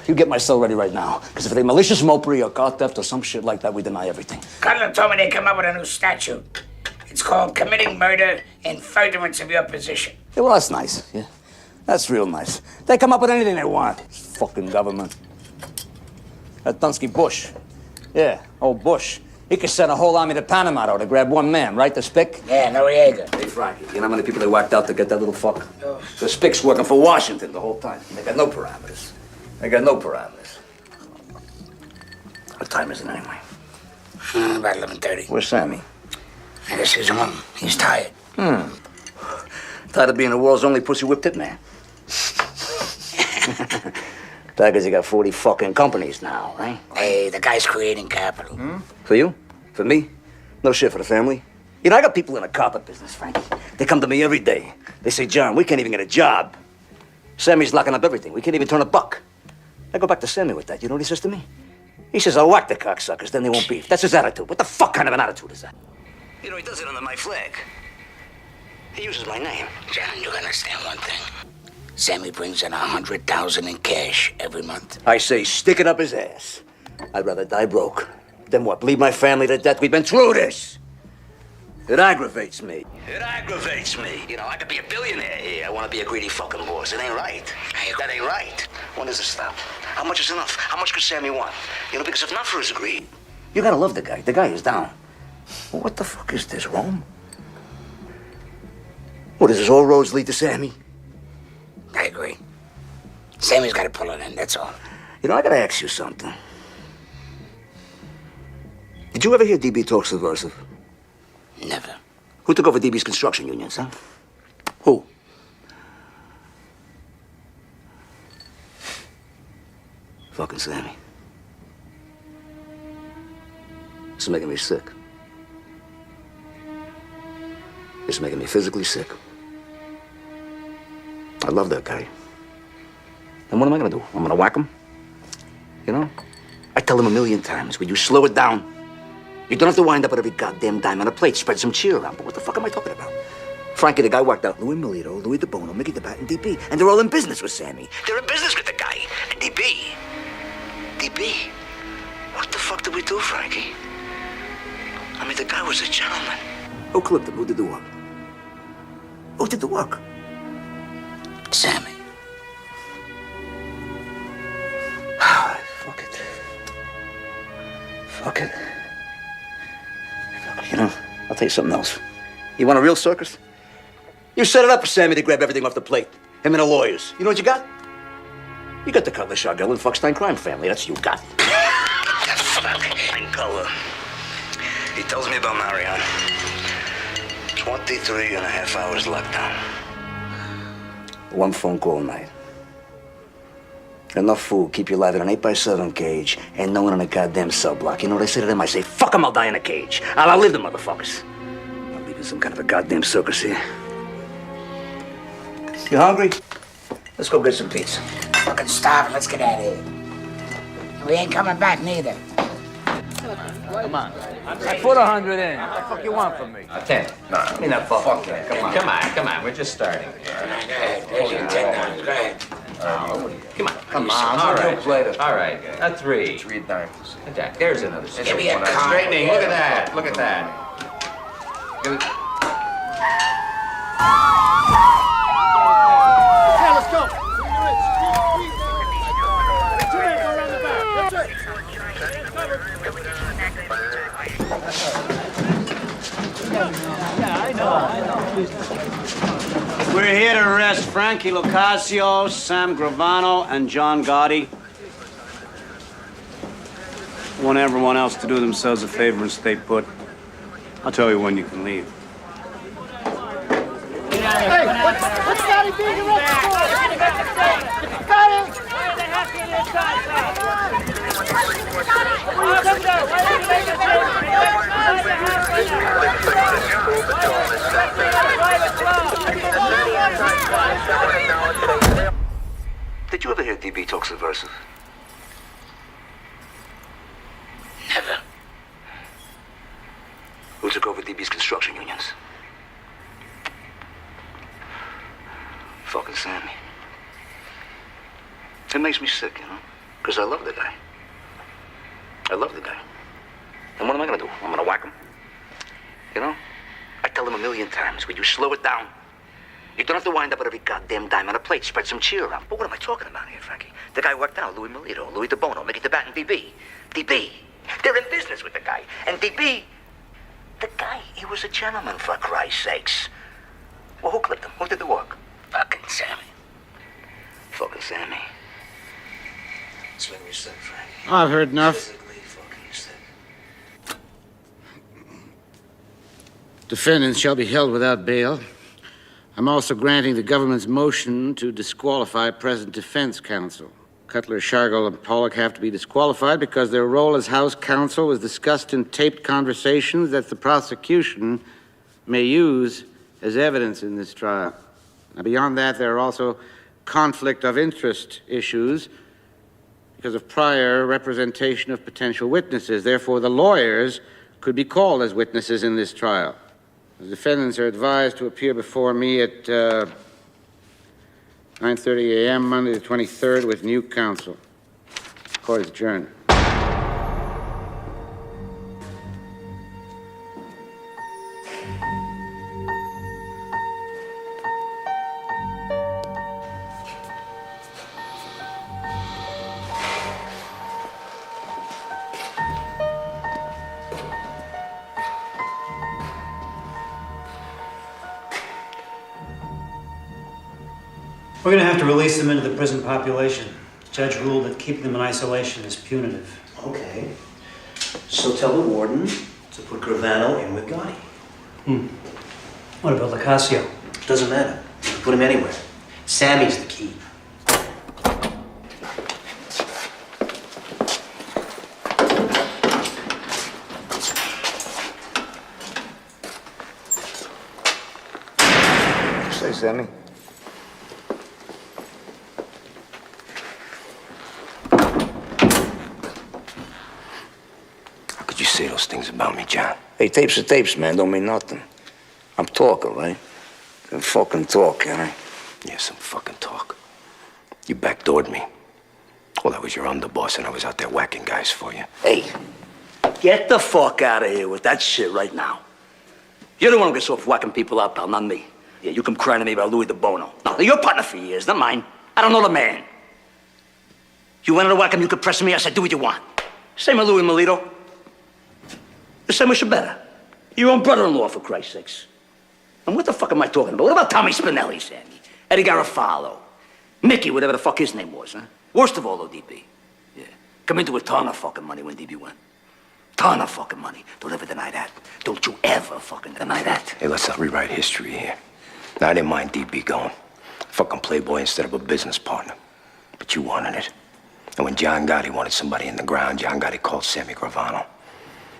You get my cell ready right now, because if they malicious mopery or car theft or some shit like that, we deny everything. Cutler told me they come up with a new statute. It's called committing murder in furtherance of your position. Yeah, well, that's nice, yeah. That's real nice. They come up with anything they want. This fucking government. That Dunsky Bush. Yeah, old Bush. He could send a whole army to Panama though, to grab one man, right? The Spick? Yeah, Noriega. Hey, Frankie, you know how many people they whacked out to get that little fuck? Oh. The Spick's working for Washington the whole time. They got no parameters. They got no parameters. What time is it anyway? About 11:30. Where's Sammy? I guess he's home. He's tired. Tired of being the world's only pussy whipped hitman. Because you got 40 fucking companies now, right? Hey, the guy's creating capital. For you? For me? No shit for the family. You know, I got people in the carpet business, Frankie. They come to me every day. They say, John, we can't even get a job. Sammy's locking up everything. We can't even turn a buck. I go back to Sammy with that. You know what he says to me? He says, I'll whack the cocksuckers, then they won't beef. That's his attitude. What the fuck kind of an attitude is that? You know, he does it under my flag. He uses my name. John, you understand one thing. Sammy brings in $100,000 in cash every month. I say, stick it up his ass. I'd rather die broke than what? Leave my family to death? We've been through this. It aggravates me. It aggravates me. You know, I could be a billionaire here. I want to be a greedy fucking boss. It ain't right. That ain't right. When does it stop? How much is enough? How much could Sammy want? You know, because if not for his greed, you gotta love the guy. The guy is down. Well, what the fuck is this, Rome? What is this? All roads lead to Sammy? I agree. Sammy's got to pull it in, that's all. You know, I gotta ask you something. Did you ever hear DB talk subversive? Never. Who took over DB's construction unions, huh? Who? Fucking Sammy. This is making me sick. It's making me physically sick. I love that guy. And what am I gonna do? I'm gonna whack him? You know? I tell him 1,000,000 times, would you slow it down? You don't have to wind up with every goddamn dime on a plate. Spread some cheer around. But what the fuck am I talking about? Frankie, the guy whacked out Louis Milito, Louis DeBono, Mickey DeBat, and DB. And they're all in business with Sammy. They're in business with the guy. And DB, what the fuck did we do, Frankie? I mean, the guy was a gentleman. Who clipped him? Who did the work? Who did the work? Sammy. Fuck it. Fuck it. You know, I'll tell you something else. You want a real circus? You set it up for Sammy to grab everything off the plate. Him and the lawyers. You know what you got? You got the Cutler, Chargell, and Fuckstein crime family. That's what you got. Fucking Cutler. He tells me about Marion. 23 and a half hours lockdown. One phone call a night. Enough food, keep you alive in an 8x7 cage, and no one in a goddamn cell block. You know what I say to them? I say, fuck them, I'll die in a cage. I'll outlive the motherfuckers. I'm leaving some kind of a goddamn circus here. You hungry? Let's go get some pizza. Fucking stop it, let's get out of here. We ain't coming back neither. Come on. I put 100 in. What the fuck you want from me? 10. No, I mean, that fuck it. Come on. We're just starting. Go ahead, there's your $10. Go ahead. Come on. All right. All right. A 3. 3 dimes. There's another. Give me a card. Straightening. Look at that. Look at that. Okay, let's go. We're here to arrest Frankie Lucasio, Sam Gravano, and John Gotti. I want everyone else to do themselves a favor and stay put. I'll tell you when you can leave. Hey, what's Gotti being arrested for? Gotti! Did you ever hear DB talk subversive? Never. Who took over DB's construction unions? Fucking Sammy. It makes me sick, you know? Because I love the guy. I love the guy. And what am I gonna do? I'm gonna whack him? You know? I tell him 1,000,000 times, will you slow it down? You don't have to wind up with every goddamn dime on a plate. Spread some cheer around. But what am I talking about here, Frankie? The guy worked out, Louis Melito, Louis DeBono, Mickey DeBat, and DB. DB. They're in business with the guy. And DB, the guy, he was a gentleman, for Christ's sakes. Well, who clipped him? Who did the work? Fucking Sammy. Fucking Sammy. That's what you said, Frankie. I've heard enough. Physically fucking sick. Defendants shall be held without bail. I'm also granting the government's motion to disqualify present defense counsel. Cutler, Shargle, and Pollock have to be disqualified because their role as House counsel was discussed in taped conversations that the prosecution may use as evidence in this trial. Now, beyond that, there are also conflict of interest issues because of prior representation of potential witnesses. Therefore, the lawyers could be called as witnesses in this trial. The defendants are advised to appear before me at 9:30 a.m. Monday the 23rd with new counsel. Court is adjourned. We're going to have to release them into the prison population. The judge ruled that keeping them in isolation is punitive. Okay. So tell the warden to put Gravano in with Gotti. What about Lacasio? Doesn't matter. You can put him anywhere. Sammy's the key. What'd you say, Sammy? You say those things about me, John. Hey, tapes are tapes, man. Don't mean nothing. I'm talking, right? Can fucking talk, can I? Yeah, some fucking talk. You backdoored me. Well, I was your underboss and I was out there whacking guys for you. Hey, get the fuck out of here with that shit right now. You're the one who gets off whacking people up, pal, not me. Yeah, you come crying to me about Louis DeBono. No, you're your partner for years, not mine. I don't know the man. You wanted to whack him, you could press me. I said, do what you want. Same with Louis Melito. The same with better. Your own brother-in-law, for Christ's sakes. And what the fuck am I talking about? What about Tommy Spinelli, Sammy? Eddie Garofalo? Mickey, whatever the fuck his name was, huh? Worst of all, though, DB. Yeah. Come into a ton of fucking money when DB went. Ton of fucking money. Don't ever deny that. Don't you ever fucking deny that. Hey, let's not rewrite history here. Now, I didn't mind DB going. Fucking playboy instead of a business partner. But you wanted it. And when John Gotti wanted somebody in the ground, John Gotti called Sammy Gravano.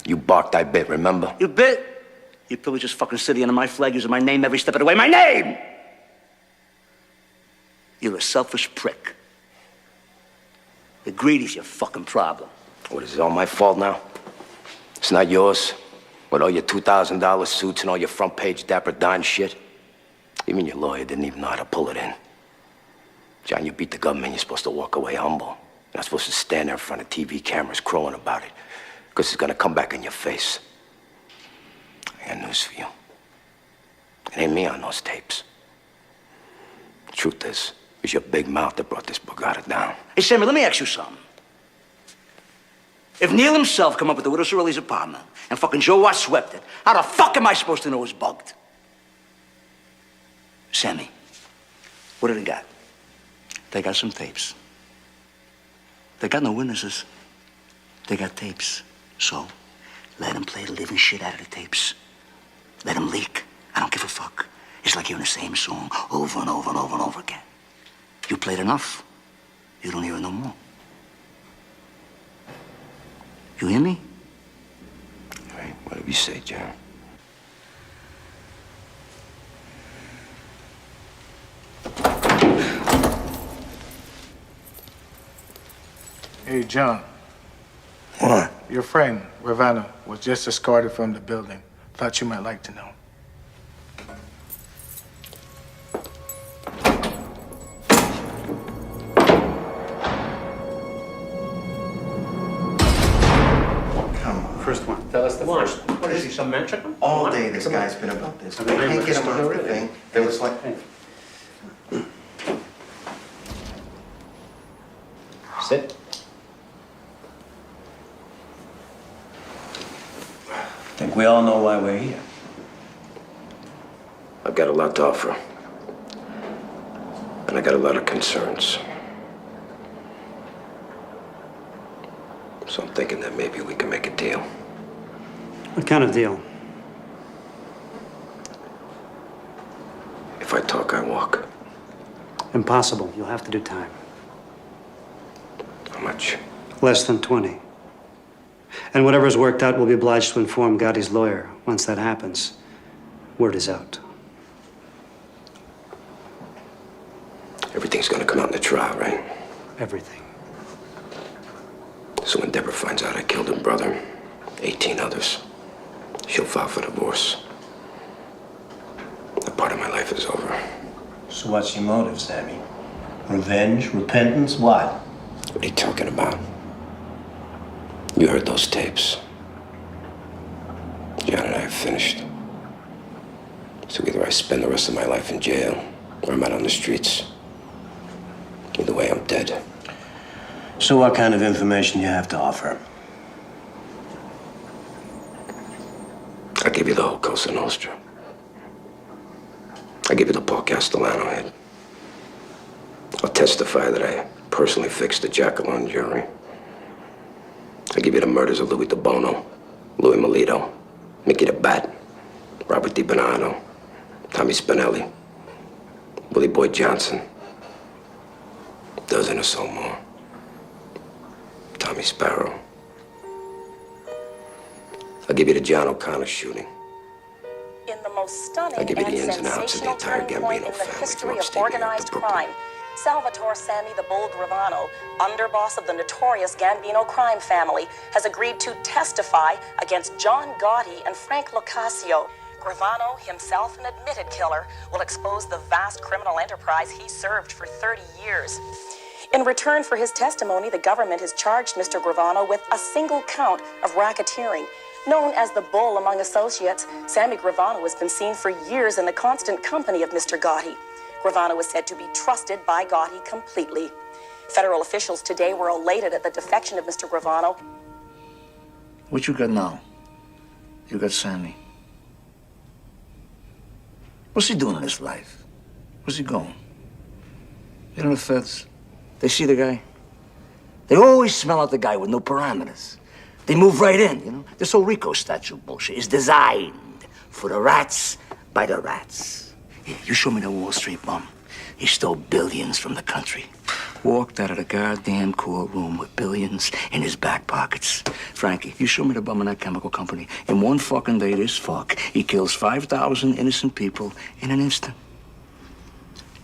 You barked, I bit, remember? You bit? You probably just fucking sitting under my flag using my name every step of the way. My name! You're a selfish prick. The greedy's your fucking problem. What, is it all my fault now? It's not yours? With all your $2,000 suits and all your front-page Dapper Dan shit? Even your lawyer didn't even know how to pull it in. John, you beat the government, you're supposed to walk away humble. You're not supposed to stand there in front of TV cameras crowing about it. Because it's gonna come back in your face. I got news for you. It ain't me on those tapes. The truth is, it was your big mouth that brought this Bugatti down. Hey, Sammy, let me ask you something. If Neil himself come up with the Widow Sorelli's apartment and fucking Joe Watt swept it, how the fuck am I supposed to know it's bugged? Sammy, what do they got? They got some tapes. They got no witnesses. They got tapes. So, let them play the living shit out of the tapes. Let them leak. I don't give a fuck. It's like hearing the same song over and over and over and over again. You played enough, you don't hear it no more. You hear me? All right, whatever you say, John. Hey, John. What? Your friend, Ravana, was just escorted from the building. Thought you might like to know. first one? Tell us the first. What is he, some man chicken? All day this guy's been about this. We can't get him off the thing. There was like... Sit. I think we all know why we're here. I've got a lot to offer. And I got a lot of concerns. So I'm thinking that maybe we can make a deal. What kind of deal? If I talk, I walk. Impossible. You'll have to do time. How much? Less than 20. And whatever's worked out, we'll be obliged to inform Gotti's lawyer. Once that happens, word is out. Everything's gonna come out in the trial, right? Everything. So when Deborah finds out I killed her brother, 18 others, she'll file for divorce. That part of my life is over. So what's your motive, Sammy? Revenge? Repentance? What? What are you talking about? You heard those tapes. John and I have finished. So either I spend the rest of my life in jail, or I'm out on the streets. Either way, I'm dead. So what kind of information you have to offer? I'll give you the whole Cosa Nostra. I'll give you the Paul Castellano hit. I'll testify that I personally fixed the Jackalone jury. I'll give you the murders of Louis DeBono, Louis Melito, Mickey the Bat, Robert DiBernardo, Tommy Spinelli, Willie Boy Johnson, a dozen or so more. Tommy Sparrow. I'll give you the John O'Connor shooting. In the most stunning I'll give you the and ins and outs of the sensational entire turning point Gambino in the family history from of upstate New York to organized Brooklyn. crime, Salvatore Sammy the Bull Gravano, underboss of the notorious Gambino crime family, has agreed to testify against John Gotti and Frank Locascio. Gravano, himself an admitted killer, will expose the vast criminal enterprise he served for 30 years. In return for his testimony, the government has charged Mr. Gravano with a single count of racketeering. Known as the Bull among associates, Sammy Gravano has been seen for years in the constant company of Mr. Gotti. Gravano is said to be trusted by Gotti completely. Federal officials today were elated at the defection of Mr. Gravano. What you got now? You got Sammy. What's he doing in his life? Where's he going? You know the feds? They see the guy. They always smell out the guy with no parameters. They move right in, you know? This whole RICO statute bullshit is designed for the rats by the rats. Yeah, you show me the Wall Street bum. He stole billions from the country. Walked out of the goddamn courtroom with billions in his back pockets. Frankie, you show me the bum in that chemical company. In one fucking day, this fuck, he kills 5,000 innocent people in an instant.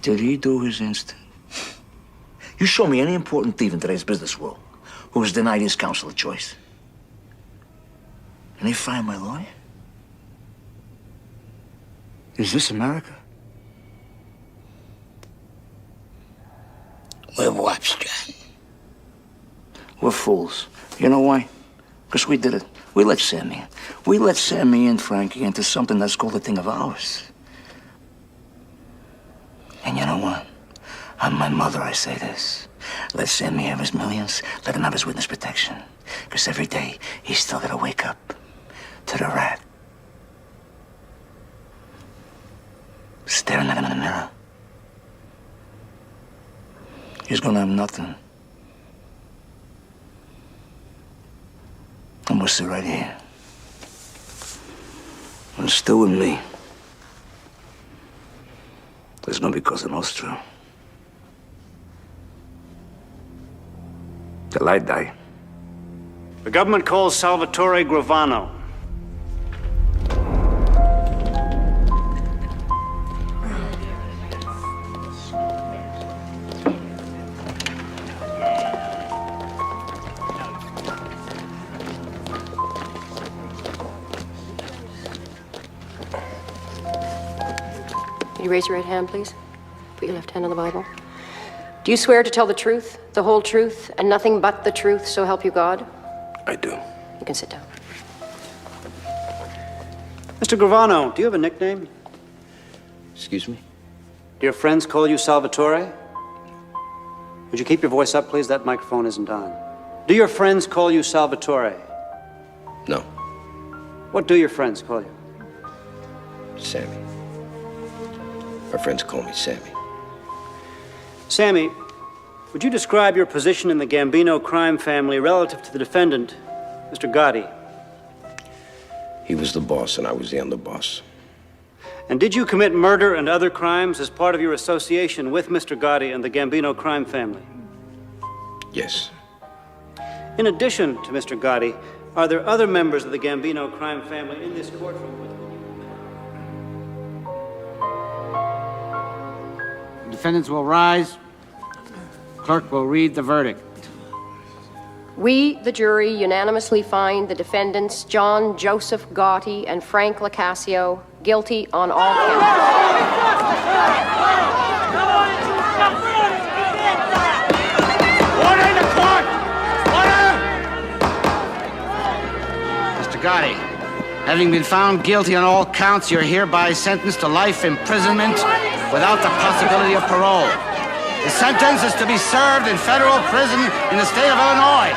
Did he do his instant? You show me any important thief in today's business world who was denied his counsel of choice. And they fire my lawyer? Is this America? We're what's, John? We're fools. You know why? Because we did it. We let Sammy in. We let Sammy and Frankie into something that's called a thing of ours. And you know what? On my mother, I say this. Let Sammy have his millions. Let him have his witness protection. Because every day, he's still got to wake up to the rat. Staring at him in the mirror. He's gonna have nothing. I'm gonna sit right here. And still with me. There's gonna be Cosa Nostra. Till I die. The government calls Salvatore Gravano. Could you raise your right hand, please? Put your left hand on the Bible. Do you swear to tell the truth, the whole truth, and nothing but the truth, so help you God? I do. You can sit down. Mr. Gravano, do you have a nickname? Excuse me? Do your friends call you Salvatore? Would you keep your voice up, please? That microphone isn't on. Do your friends call you Salvatore? No. What do your friends call you? Sammy. My friends call me Sammy. Sammy, would you describe your position in the Gambino crime family relative to the defendant, Mr. Gotti? He was the boss and I was the underboss. And did you commit murder and other crimes as part of your association with Mr. Gotti and the Gambino crime family? Yes. In addition to Mr. Gotti, are there other members of the Gambino crime family in this courtroom with you? Defendants will rise. Clerk will read the verdict. We, the jury, unanimously find the defendants John Joseph Gotti and Frank Locascio guilty on all counts. Order in the court! Order! Mr. Gotti, having been found guilty on all counts, you're hereby sentenced to life imprisonment without the possibility of parole. The sentence is to be served in federal prison in the state of Illinois.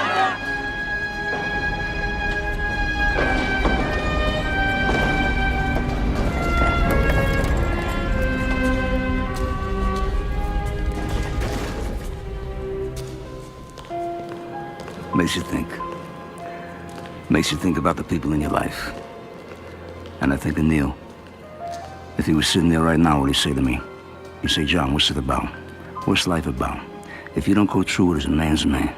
Makes you think. Makes you think about the people in your life. And I think of Neil. If he was sitting there right now, what would he say to me? He'd say, John, what's it about? What's life about? If you don't go through it as a man's man.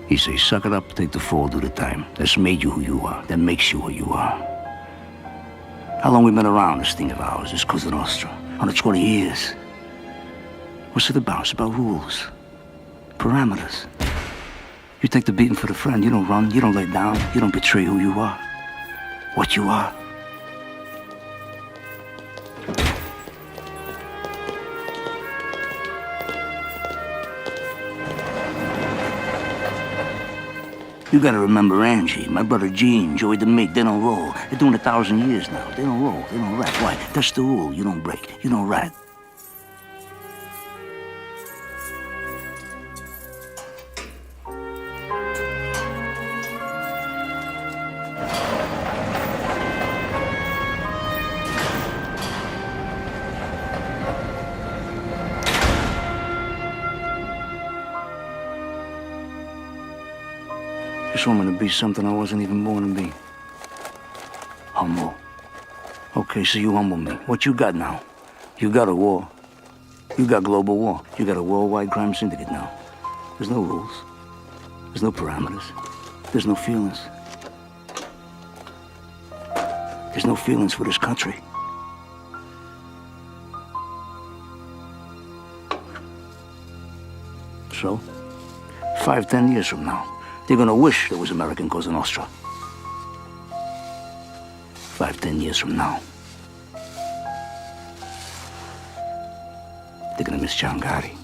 He'd say, suck it up, take the fall, do the time. That's made you who you are. That makes you who you are. How long we been around, this thing of ours, this Cosa Nostra? 120 years. What's it about? It's about rules. Parameters. You take the beating for the friend. You don't run. You don't lay down. You don't betray who you are. What you are. You gotta remember Angie, my brother Gene, Joey DeMake. They don't roll. They're doing 1,000 years now. They don't roll. They don't rat. Why? That's the rule. You don't break. You don't rat. Just want me to be something I wasn't even born to be. Humble. Okay, so you humble me. What you got now? You got a war. You got global war. You got a worldwide crime syndicate now. There's no rules. There's no parameters. There's no feelings. There's no feelings for this country. So, 5, 10 years from now, they're gonna wish there was American Cosa Nostra. 5, 10 years from now. They're gonna miss John Gotti.